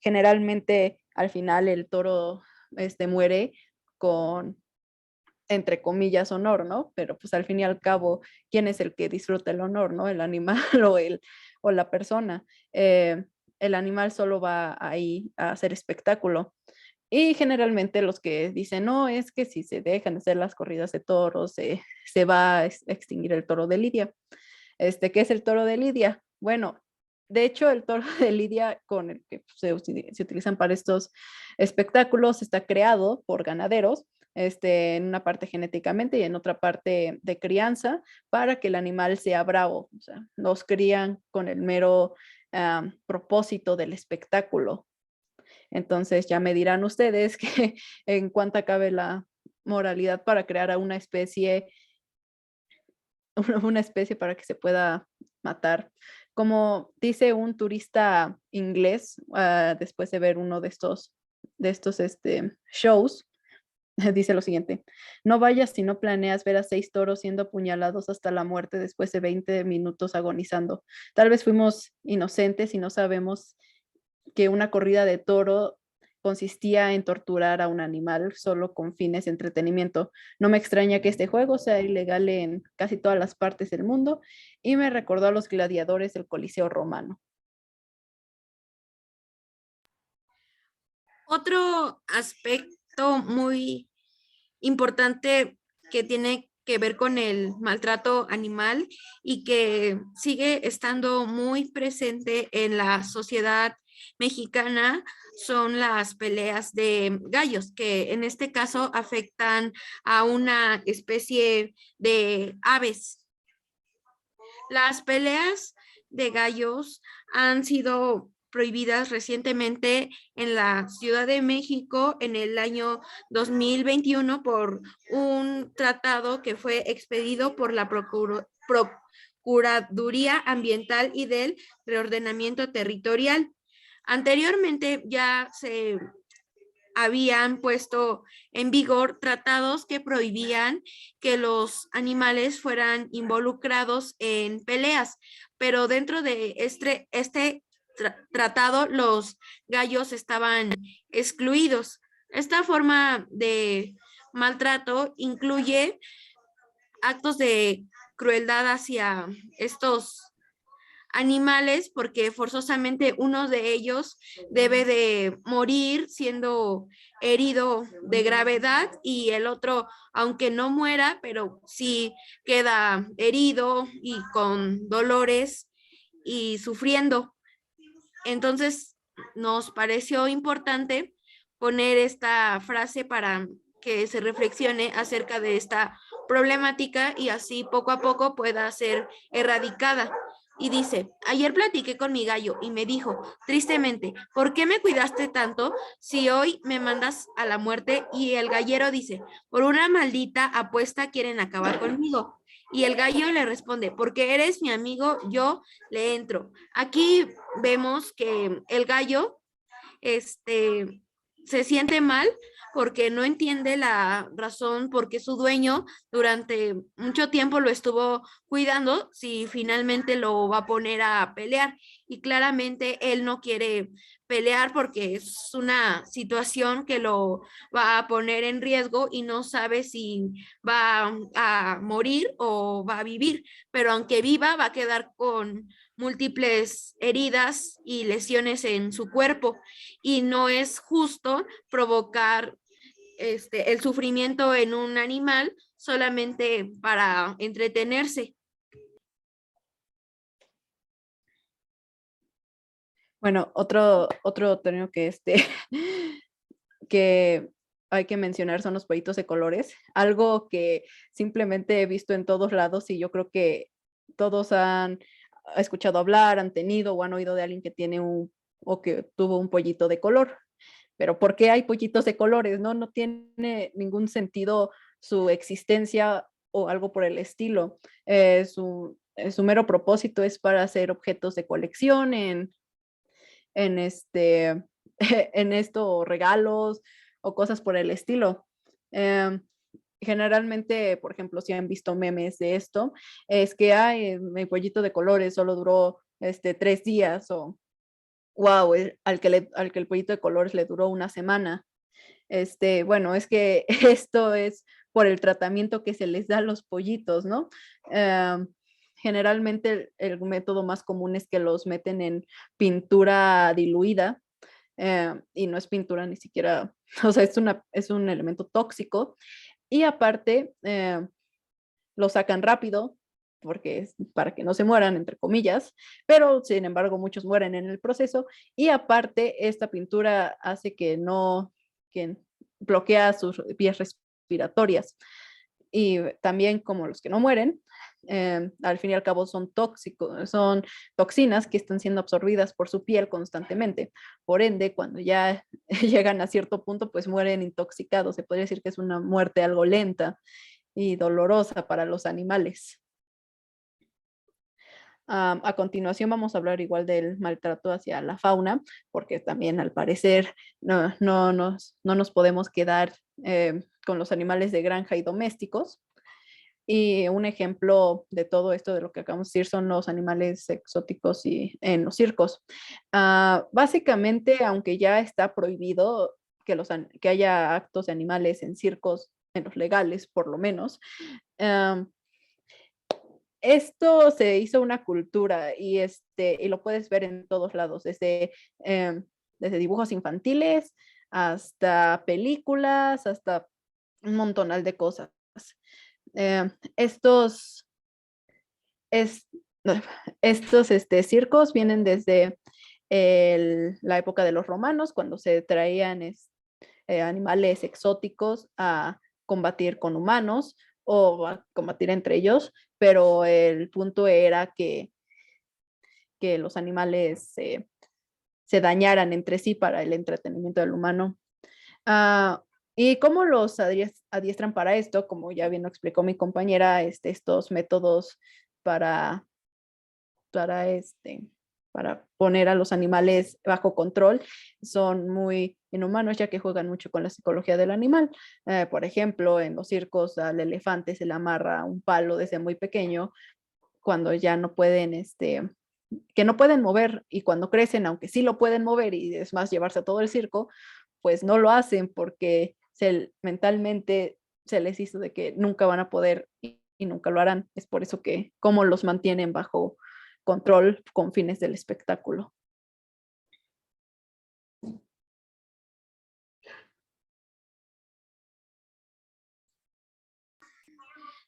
Generalmente, al final, el toro muere con, entre comillas, honor, ¿no? Pero pues al fin y al cabo, ¿quién es el que disfruta el honor, ¿no? ¿El animal o la persona? El animal solo va ahí a hacer espectáculo. Y generalmente los que dicen, no, es que si se dejan de hacer las corridas de toros, se va a extinguir el toro de Lidia. ¿Qué es el toro de Lidia? Bueno, de hecho, el toro de Lidia con el que se utilizan para estos espectáculos está creado por ganaderos, en una parte genéticamente y en otra parte de crianza, para que el animal sea bravo. O sea, los crían con el mero propósito del espectáculo. Entonces ya me dirán ustedes que en cuánto cabe la moralidad para crear a una especie para que se pueda matar. Como dice un turista inglés, después de ver uno de estos shows, dice lo siguiente: no vayas si no planeas ver a 6 toros siendo apuñalados hasta la muerte después de 20 minutos agonizando. Tal vez fuimos inocentes y no sabemos que una corrida de toro consistía en torturar a un animal solo con fines de entretenimiento. No me extraña que este juego sea ilegal en casi todas las partes del mundo y me recordó a los gladiadores del Coliseo romano. Otro aspecto muy importante que tiene que ver con el maltrato animal y que sigue estando muy presente en la sociedad mexicana son las peleas de gallos, que en este caso afectan a una especie de aves. Las peleas de gallos han sido prohibidas recientemente en la Ciudad de México en el año 2021 por un tratado que fue expedido por la Procuraduría Ambiental y del Reordenamiento Territorial. Anteriormente ya se habían puesto en vigor tratados que prohibían que los animales fueran involucrados en peleas, pero dentro de este tratado los gallos estaban excluidos. Esta forma de maltrato incluye actos de crueldad hacia estos animales porque forzosamente uno de ellos debe de morir siendo herido de gravedad y el otro, aunque no muera, pero sí queda herido y con dolores y sufriendo. Entonces, nos pareció importante poner esta frase para que se reflexione acerca de esta problemática y así poco a poco pueda ser erradicada. Y dice, ayer platiqué con mi gallo y me dijo, tristemente, ¿por qué me cuidaste tanto si hoy me mandas a la muerte? Y el gallero dice, por una maldita apuesta quieren acabar conmigo. Y el gallo le responde, porque eres mi amigo, yo le entro. Aquí vemos que el gallo se siente mal porque no entiende la razón por qué su dueño durante mucho tiempo lo estuvo cuidando si finalmente lo va a poner a pelear. Y claramente él no quiere pelear porque es una situación que lo va a poner en riesgo y no sabe si va a morir o va a vivir, pero aunque viva va a quedar con múltiples heridas y lesiones en su cuerpo y no es justo provocar el sufrimiento en un animal solamente para entretenerse. Bueno, otro término que que hay que mencionar son los pollitos de colores, algo que simplemente he visto en todos lados y yo creo que todos han escuchado hablar, han tenido o han oído de alguien que tiene o que tuvo un pollito de color. Pero ¿por qué hay pollitos de colores? No tiene ningún sentido su existencia o algo por el estilo. Su mero propósito es para hacer objetos de colección en en esto, regalos o cosas por el estilo. Generalmente, por ejemplo, si han visto memes de esto, es que mi pollito de colores solo duró 3 días o wow, al que el pollito de colores le duró una semana. Bueno, es que esto es por el tratamiento que se les da a los pollitos, ¿no? Generalmente el método más común es que los meten en pintura diluida y no es pintura ni siquiera, o sea, es un elemento tóxico y aparte lo sacan rápido porque es para que no se mueran, entre comillas, pero sin embargo muchos mueren en el proceso y aparte esta pintura hace que bloquea sus vías respiratorias y también como los que no mueren, al fin y al cabo son tóxicos, son toxinas que están siendo absorbidas por su piel constantemente. Por ende, cuando ya llegan a cierto punto, pues mueren intoxicados. Se podría decir que es una muerte algo lenta y dolorosa para los animales. A continuación vamos a hablar igual del maltrato hacia la fauna, porque también al parecer no nos podemos quedar con los animales de granja y domésticos. Y un ejemplo de todo esto de lo que acabamos de decir son los animales exóticos y en los circos. Básicamente, aunque ya está prohibido que haya actos de animales en circos, en los legales por lo menos, esto se hizo una cultura y lo puedes ver en todos lados, desde dibujos infantiles hasta películas, hasta un montonal de cosas. Estos circos vienen desde la época de los romanos, cuando se traían animales exóticos a combatir con humanos, o a combatir entre ellos, pero el punto era que los animales se dañaran entre sí para el entretenimiento del humano. ¿Y cómo los adiestran para esto? Como ya bien lo explicó mi compañera, estos métodos para, para, para poner a los animales bajo control son muy inhumanos, ya que juegan mucho con la psicología del animal. Por ejemplo, en los circos al elefante se le amarra un palo desde muy pequeño cuando ya no pueden, que no pueden mover, y cuando crecen, aunque sí lo pueden mover y es más llevarse a todo el circo, pues no lo hacen porque mentalmente se les hizo de que nunca van a poder y nunca lo harán. Es por eso que cómo los mantienen bajo control con fines del espectáculo.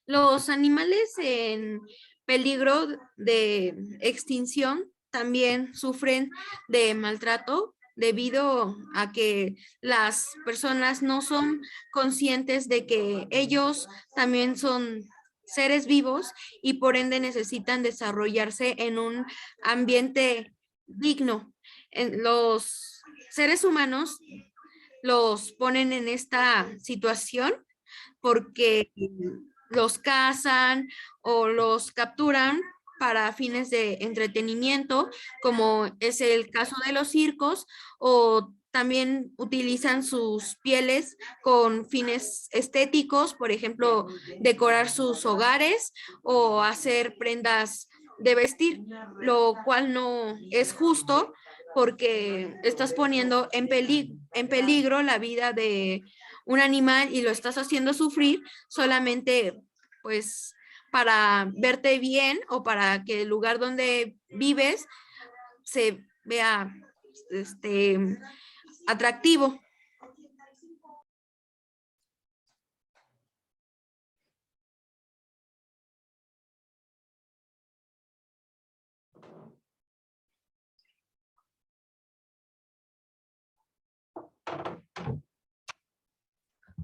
Los animales en peligro de extinción también sufren de maltrato debido a que las personas no son conscientes de que ellos también son seres vivos y por ende necesitan desarrollarse en un ambiente digno. Los seres humanos los ponen en esta situación porque los cazan o los capturan para fines de entretenimiento, como es el caso de los circos, o también utilizan sus pieles con fines estéticos, por ejemplo, decorar sus hogares o hacer prendas de vestir, lo cual no es justo porque estás poniendo en peligro la vida de un animal y lo estás haciendo sufrir solamente pues para verte bien o para que el lugar donde vives se vea atractivo.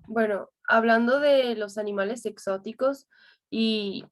Bueno, hablando de los animales exóticos y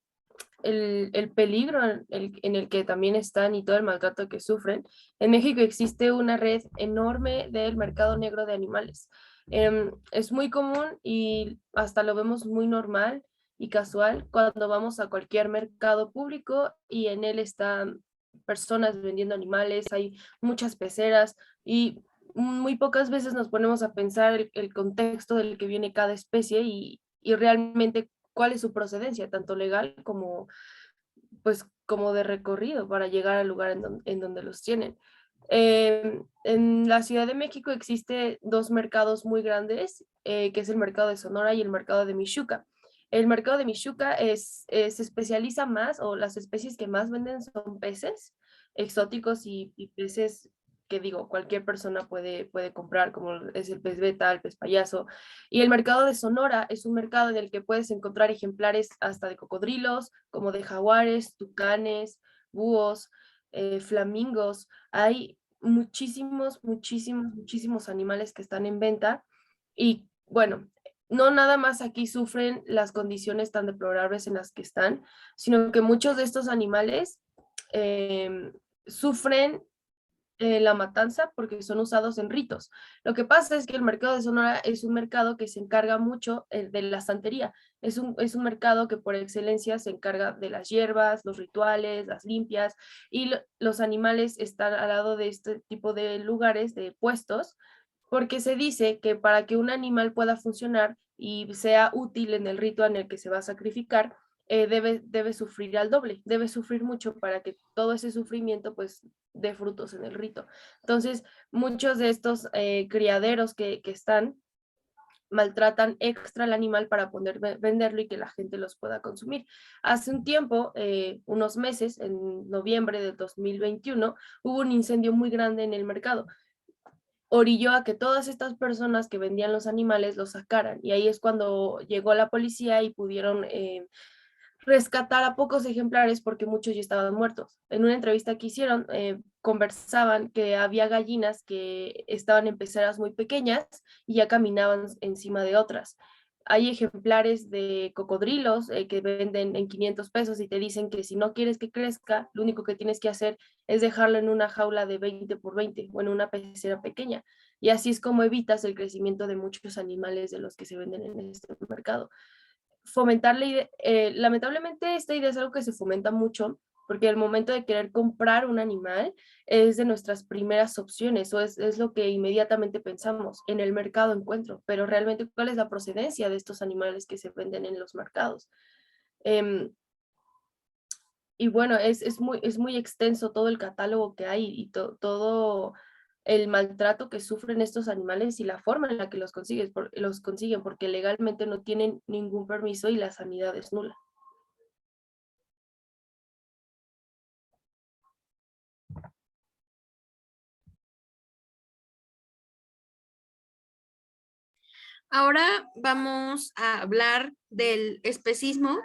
el peligro en el que también están y todo el maltrato que sufren, en México existe una red enorme del mercado negro de animales. Es muy común y hasta lo vemos muy normal y casual cuando vamos a cualquier mercado público y en él están personas vendiendo animales, hay muchas peceras y muy pocas veces nos ponemos a pensar el contexto del que viene cada especie y realmente cuál es su procedencia, tanto legal como, pues, como de recorrido para llegar al lugar en donde los tienen. En la Ciudad de México existe dos mercados muy grandes, que es el mercado de Sonora y el mercado de Mixuca. El mercado de Mixuca se especializa más, o las especies que más venden son peces exóticos y peces que digo, cualquier persona puede comprar, como es el pez beta, el pez payaso. Y el mercado de Sonora es un mercado en el que puedes encontrar ejemplares hasta de cocodrilos, como de jaguares, tucanes, búhos, flamingos. Hay muchísimos animales que están en venta y bueno, no nada más aquí sufren las condiciones tan deplorables en las que están, sino que muchos de estos animales sufren la matanza porque son usados en ritos. Lo que pasa es que el mercado de Sonora es un mercado que se encarga mucho de la santería. Es un mercado que por excelencia se encarga de las hierbas, los rituales, las limpias, y los animales están al lado de este tipo de lugares, de puestos, porque se dice que para que un animal pueda funcionar y sea útil en el rito en el que se va a sacrificar, debe sufrir al doble, debe sufrir mucho para que todo ese sufrimiento pues dé frutos en el rito. Entonces, muchos de estos criaderos que están maltratan extra al animal para poder venderlo y que la gente los pueda consumir. Hace un tiempo, unos meses, en noviembre del 2021, hubo un incendio muy grande en el mercado. Orilló a que todas estas personas que vendían los animales los sacaran y ahí es cuando llegó la policía y pudieron rescatar a pocos ejemplares porque muchos ya estaban muertos. En una entrevista que hicieron, conversaban que había gallinas que estaban en peceras muy pequeñas y ya caminaban encima de otras. hay ejemplares de cocodrilos que venden en 500 pesos y te dicen que si no quieres que crezca, lo único que tienes que hacer es dejarlo en una jaula de 20 por 20 o en una pecera pequeña. Y así es como evitas el crecimiento de muchos animales de los que se venden en este mercado. Fomentar la idea, lamentablemente esta idea es algo que se fomenta mucho, porque el momento de querer comprar un animal es de nuestras primeras opciones, o es lo que inmediatamente pensamos, en el mercado encuentro, pero realmente cuál es la procedencia de estos animales que se venden en los mercados. Y bueno, es muy extenso todo el catálogo que hay y todo el maltrato que sufren estos animales y la forma en la que los consiguen, porque legalmente no tienen ningún permiso y la sanidad es nula. Ahora vamos a hablar del especismo,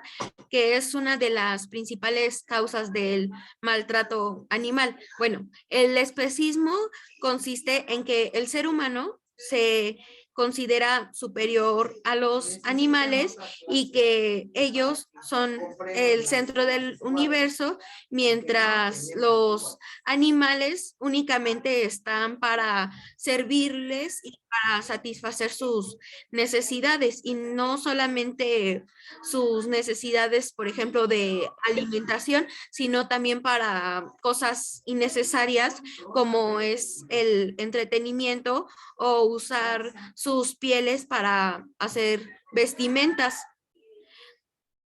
que es una de las principales causas del maltrato animal. Bueno, el especismo consiste en que el ser humano se considera superior a los animales y que ellos son el centro del universo, mientras los animales únicamente están para servirles y para satisfacer sus necesidades, y no solamente sus necesidades, por ejemplo, de alimentación, sino también para cosas innecesarias como es el entretenimiento o usar sus pieles para hacer vestimentas.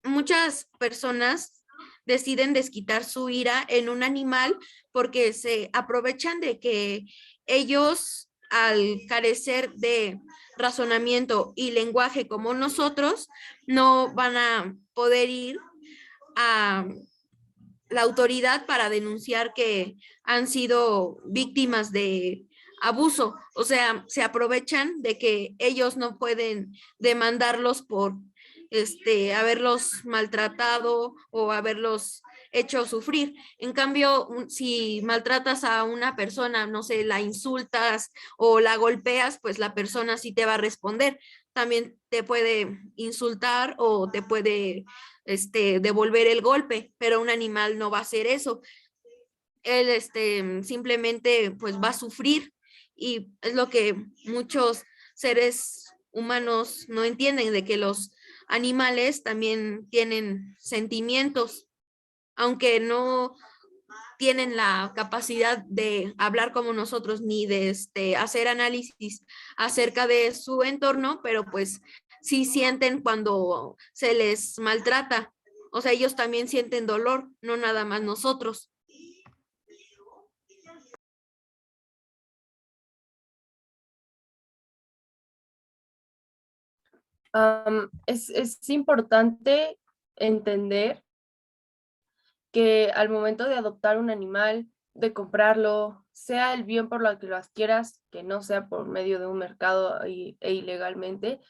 Muchas personas deciden desquitar su ira en un animal porque se aprovechan de que ellos, al carecer de razonamiento y lenguaje como nosotros, no van a poder ir a la autoridad para denunciar que han sido víctimas de abuso. O sea, se aprovechan de que ellos no pueden demandarlos por haberlos maltratado o haberlos hecho sufrir. En cambio, si maltratas a una persona, no sé, la insultas o la golpeas, pues la persona sí te va a responder. También te puede insultar o te puede devolver el golpe, pero un animal no va a hacer eso. Él simplemente pues va a sufrir, y es lo que muchos seres humanos no entienden, de que los animales también tienen sentimientos, aunque no tienen la capacidad de hablar como nosotros ni de hacer análisis acerca de su entorno, pero pues sí sienten cuando se les maltrata. O sea, ellos también sienten dolor, no nada más nosotros. Es importante entender que al momento de adoptar un animal, de comprarlo, sea el bien por lo que lo adquieras, que no sea por medio de un mercado e ilegalmente,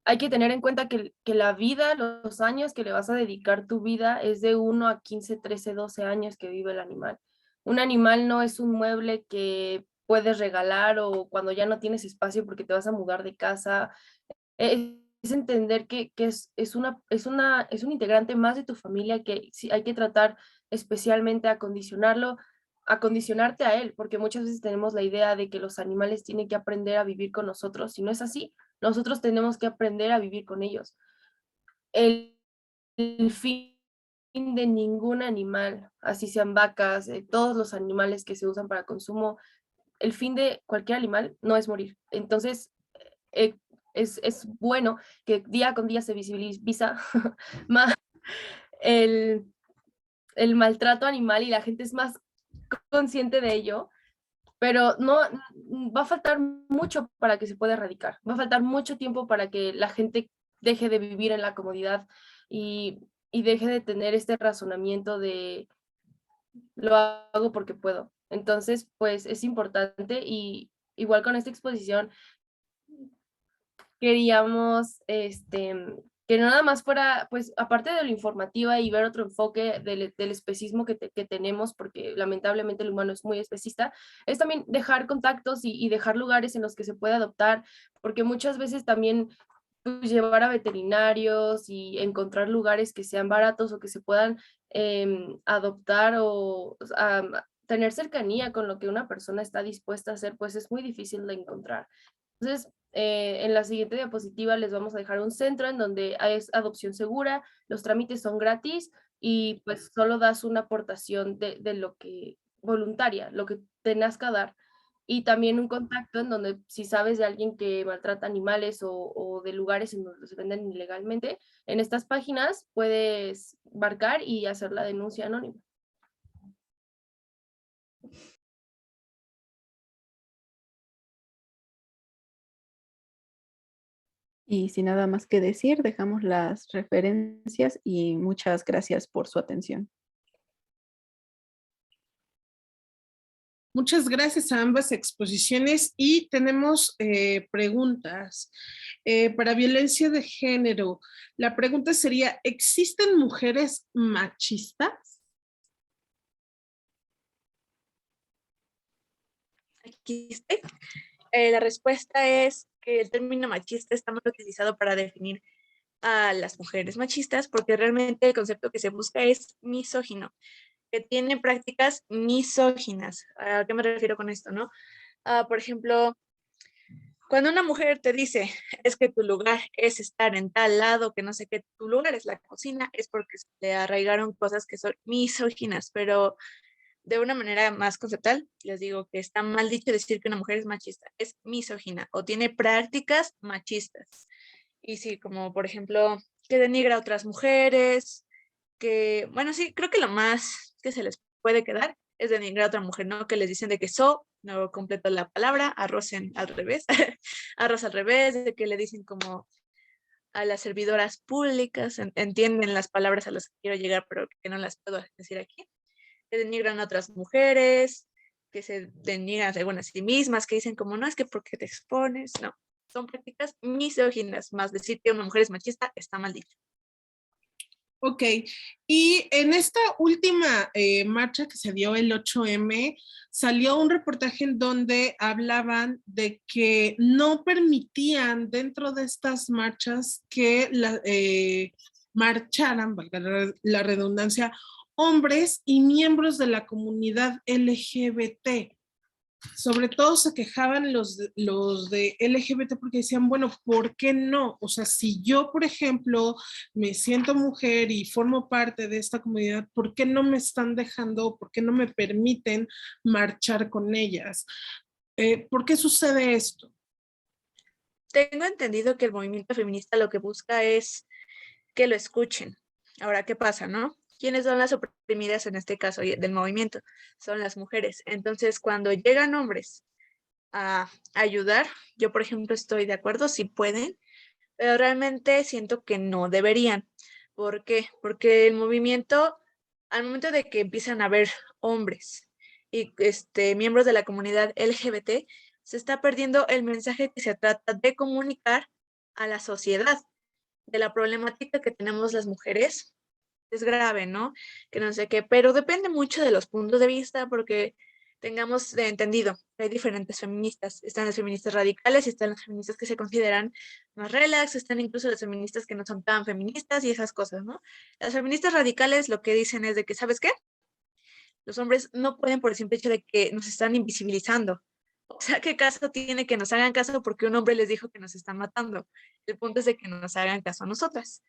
hay que tener en cuenta que la vida, los años que le vas a dedicar tu vida es de 1 a 15, 13, 12 años que vive el animal. Un animal no es un mueble que puedes regalar o cuando ya no tienes espacio porque te vas a mudar de casa. Es entender que es un integrante más de tu familia que sí hay que tratar especialmente acondicionarte a él, porque muchas veces tenemos la idea de que los animales tienen que aprender a vivir con nosotros, y no es así. Nosotros tenemos que aprender a vivir con ellos. El fin de ningún animal, así sean vacas, todos los animales que se usan para consumo, el fin de cualquier animal no es morir. Entonces, eh, es bueno que día con día se visibiliza más el, el maltrato animal y la gente es más consciente de ello, pero no va a faltar mucho para que se pueda erradicar, va a faltar mucho tiempo para que la gente deje de vivir en la comodidad y deje de tener este razonamiento de lo hago porque puedo. Entonces, pues es importante, y igual con esta exposición queríamos que no nada más fuera, pues aparte de lo informativa y ver otro enfoque del especismo que tenemos, porque lamentablemente el humano es muy especista, es también dejar contactos y dejar lugares en los que se puede adoptar, porque muchas veces también pues, llevar a veterinarios y encontrar lugares que sean baratos o que se puedan adoptar o tener cercanía con lo que una persona está dispuesta a hacer, pues es muy difícil de encontrar. Entonces, en la siguiente diapositiva les vamos a dejar un centro en donde es adopción segura, los trámites son gratis y pues solo das una aportación de lo que voluntaria, lo que te nazca dar. Y también un contacto en donde si sabes de alguien que maltrata animales o de lugares en donde los venden ilegalmente, en estas páginas puedes marcar y hacer la denuncia anónima. Y sin nada más que decir, dejamos las referencias y muchas gracias por su atención. Muchas gracias a ambas exposiciones y tenemos preguntas. Para violencia de género, la pregunta sería, ¿existen mujeres machistas? Aquí estoy. La respuesta es que el término machista está mal utilizado para definir a las mujeres machistas, porque realmente el concepto que se busca es misógino, que tiene prácticas misóginas. ¿A qué me refiero con esto, no? Por ejemplo, cuando una mujer te dice, es que tu lugar es estar en tal lado, que no sé qué, tu lugar es la cocina, es porque se le arraigaron cosas que son misóginas, pero de una manera más conceptual, les digo que está mal dicho decir que una mujer es machista, es misógina o tiene prácticas machistas. Y sí, como por ejemplo, que denigra a otras mujeres, que, bueno, sí, creo que lo más que se les puede quedar es denigrar a otra mujer, ¿no? Que les dicen de que no completo la palabra, arroz al revés, arroz al revés, de que le dicen como a las servidoras públicas, entienden las palabras a las que quiero llegar, pero que no las puedo decir aquí, que denigran a otras mujeres, que se denigran según a sí mismas, que dicen como, no, es que porque te expones, no, son prácticas misóginas, más decir que una mujer es machista está mal dicho. Ok, y en esta última marcha que se dio el 8M, salió un reportaje en donde hablaban de que no permitían dentro de estas marchas que marcharan, valga la redundancia, hombres y miembros de la comunidad LGBT. Sobre todo se quejaban los de LGBT porque decían, bueno, ¿por qué no? O sea, si yo, por ejemplo, me siento mujer y formo parte de esta comunidad, ¿por qué no me están dejando, por qué no me permiten marchar con ellas? ¿Por qué sucede esto? Tengo entendido que el movimiento feminista lo que busca es que lo escuchen. Ahora, ¿qué pasa, no? ¿Quiénes son las oprimidas en este caso del movimiento? Son las mujeres. Entonces, cuando llegan hombres a ayudar, yo, por ejemplo, estoy de acuerdo si pueden, pero realmente siento que no deberían. ¿Por qué? Porque el movimiento, al momento de que empiezan a haber hombres y miembros de la comunidad LGBT, se está perdiendo el mensaje que se trata de comunicar a la sociedad de la problemática que tenemos las mujeres. Es grave, ¿no? Que no sé qué, pero depende mucho de los puntos de vista porque tengamos entendido que hay diferentes feministas. Están las feministas radicales y están las feministas que se consideran más relax, están incluso las feministas que no son tan feministas y esas cosas, ¿no? Las feministas radicales lo que dicen es de que, ¿sabes qué? Los hombres no pueden por el simple hecho de que nos están invisibilizando. O sea, ¿qué caso tiene que nos hagan caso porque un hombre les dijo que nos están matando? El punto es de que nos hagan caso a nosotras.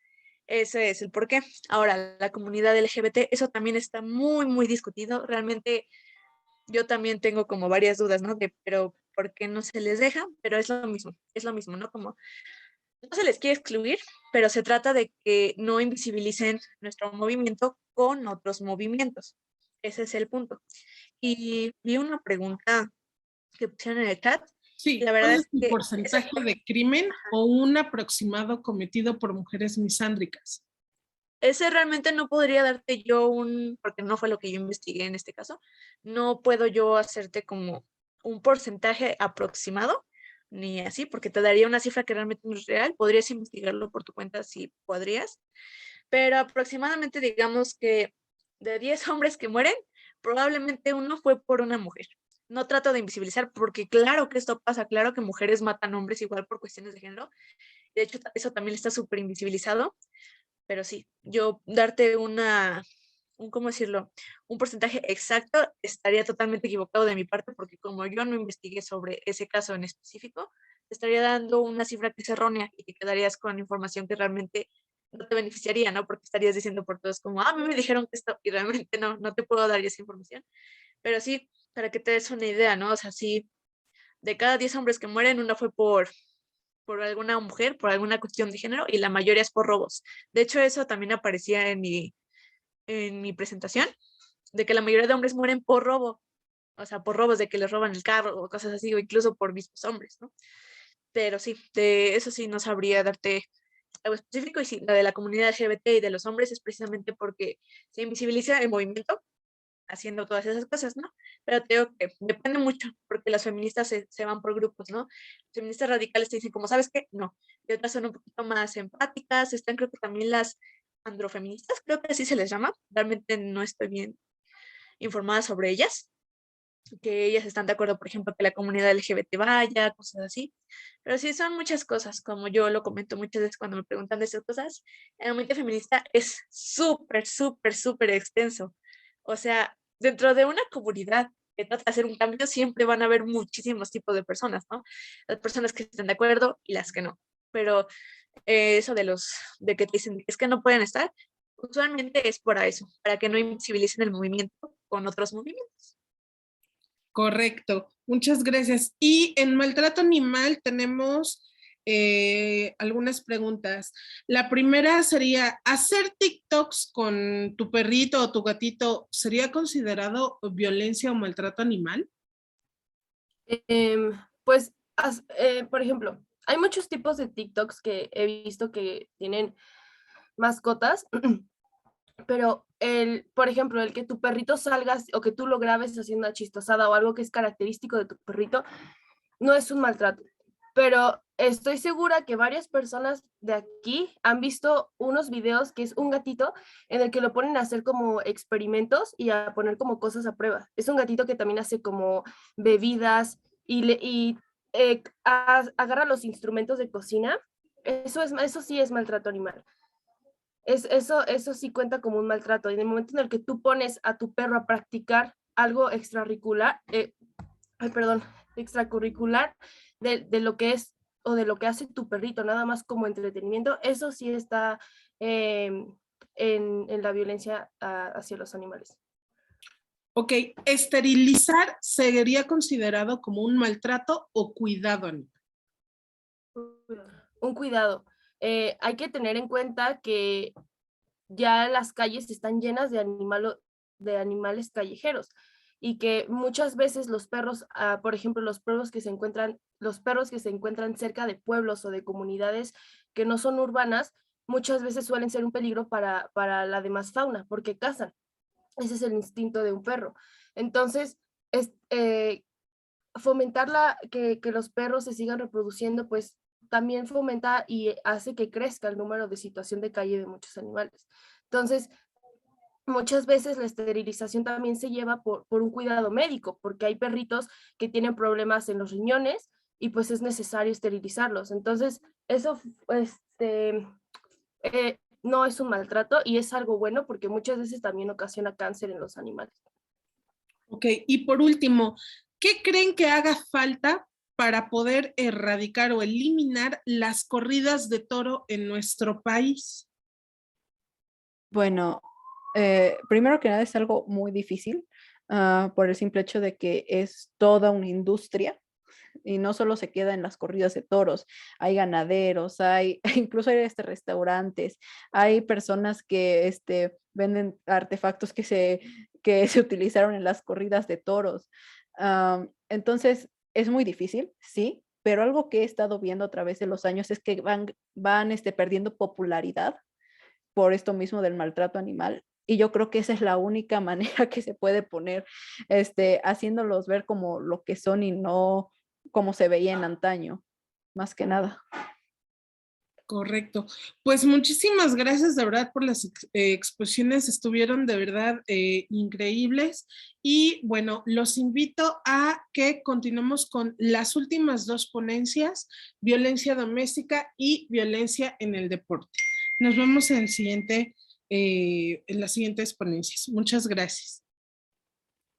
Ese es el porqué. Ahora, la comunidad LGBT, eso también está muy, muy discutido. Realmente yo también tengo como varias dudas, ¿no? Pero ¿por qué no se les deja? Pero es lo mismo, ¿no? Como no se les quiere excluir, pero se trata de que no invisibilicen nuestro movimiento con otros movimientos. Ese es el punto. Y vi una pregunta que pusieron en el chat. Y Sí, la ¿cuál verdad es es el que porcentaje de crimen o un aproximado cometido por mujeres misándricas? ese realmente no podría darte yo porque no fue lo que yo investigué en este caso, no puedo yo hacerte como un porcentaje aproximado, ni así, porque te daría una cifra que realmente no es real. Podrías investigarlo por tu cuenta si podrías, pero aproximadamente digamos que de 10 hombres que mueren, probablemente uno fue por una mujer. No trato de invisibilizar porque claro que esto pasa, claro que mujeres matan hombres igual por cuestiones de género, De hecho, eso también está súper invisibilizado, pero sí, yo darte ¿cómo decirlo? Un porcentaje exacto estaría totalmente equivocado de mi parte, porque como yo no investigué sobre ese caso en específico, te estaría dando una cifra que es errónea y te quedarías con información que realmente no te beneficiaría, ¿no? Porque estarías diciendo por todos como, a mí me dijeron que esto, y realmente no te puedo dar esa información. Pero sí, para que te des una idea, ¿no? O sea, sí, de cada 10 hombres que mueren, uno fue por alguna mujer, por alguna cuestión de género, y la mayoría es por robos. De hecho, eso también aparecía en mi presentación, de que la mayoría de hombres mueren por robo, o sea, por robos de que les roban el carro o cosas así, o incluso por mismos hombres, ¿no? Pero sí, de eso sí no sabría darte algo específico, y sí, la de la comunidad LGBT y de los hombres es precisamente porque se invisibiliza el movimiento haciendo todas esas cosas, ¿no? Pero te digo que depende mucho, porque las feministas se van por grupos, ¿no? Las feministas radicales te dicen, como, ¿sabes qué? No. Y otras son un poquito más empáticas, están creo que también las androfeministas, creo que así se les llama, realmente no estoy bien informada sobre ellas, que ellas están de acuerdo, por ejemplo, que la comunidad LGBT vaya, cosas así, pero sí son muchas cosas, como yo lo comento muchas veces cuando me preguntan de esas cosas, el movimiento feminista es súper, súper, súper extenso, o sea, dentro de una comunidad que trata de hacer un cambio, siempre van a haber muchísimos tipos de personas, ¿no? Las personas que están de acuerdo y las que no, pero eso de que te dicen, es que no pueden estar, usualmente es para eso, para que no invisibilicen el movimiento con otros movimientos. Correcto, muchas gracias. Y en maltrato animal tenemos algunas preguntas. La primera sería, ¿hacer TikToks con tu perrito o tu gatito sería considerado violencia o maltrato animal? Pues, por ejemplo, hay muchos tipos de TikToks que he visto que tienen mascotas, pero por ejemplo, el que tu perrito salga o que tú lo grabes haciendo una chistosada o algo que es característico de tu perrito, no es un maltrato. Pero estoy segura que varias personas de aquí han visto unos videos que es un gatito en el que lo ponen a hacer como experimentos y a poner como cosas a prueba. Es un gatito que también hace como bebidas agarra los instrumentos de cocina. Eso sí es maltrato animal. Eso sí cuenta como un maltrato. En el momento en el que tú pones a tu perro a practicar algo extracurricular de lo que es o de lo que hace tu perrito, nada más como entretenimiento, eso sí está en la violencia hacia los animales. Ok, ¿esterilizar sería considerado como un maltrato o cuidado animal? Un cuidado. Hay que tener en cuenta que ya las calles están llenas de animales callejeros y que muchas veces los perros, por ejemplo, los perros que se encuentran cerca de pueblos o de comunidades que no son urbanas, muchas veces suelen ser un peligro para la demás fauna porque cazan. Ese es el instinto de un perro. Entonces, fomentar que los perros se sigan reproduciendo, pues también fomenta y hace que crezca el número de situación de calle de muchos animales. Entonces, muchas veces la esterilización también se lleva por un cuidado médico, porque hay perritos que tienen problemas en los riñones y pues es necesario esterilizarlos. Entonces, eso no es un maltrato y es algo bueno porque muchas veces también ocasiona cáncer en los animales. Ok, y por último, ¿qué creen que haga falta para poder erradicar o eliminar las corridas de toro en nuestro país? Bueno, primero que nada es algo muy difícil por el simple hecho de que es toda una industria y no solo se queda en las corridas de toros, hay ganaderos, incluso hay restaurantes, hay personas que venden artefactos que se utilizaron en las corridas de toros. Entonces, es muy difícil, sí, pero algo que he estado viendo a través de los años es que van perdiendo popularidad por esto mismo del maltrato animal. Y yo creo que esa es la única manera que se puede poner, haciéndolos ver como lo que son y no como se veía en antaño, más que nada. Correcto. Pues muchísimas gracias de verdad por las exposiciones, estuvieron de verdad increíbles y bueno, los invito a que continuemos con las últimas dos ponencias, violencia doméstica y violencia en el deporte. Nos vemos en las siguientes ponencias. Muchas gracias.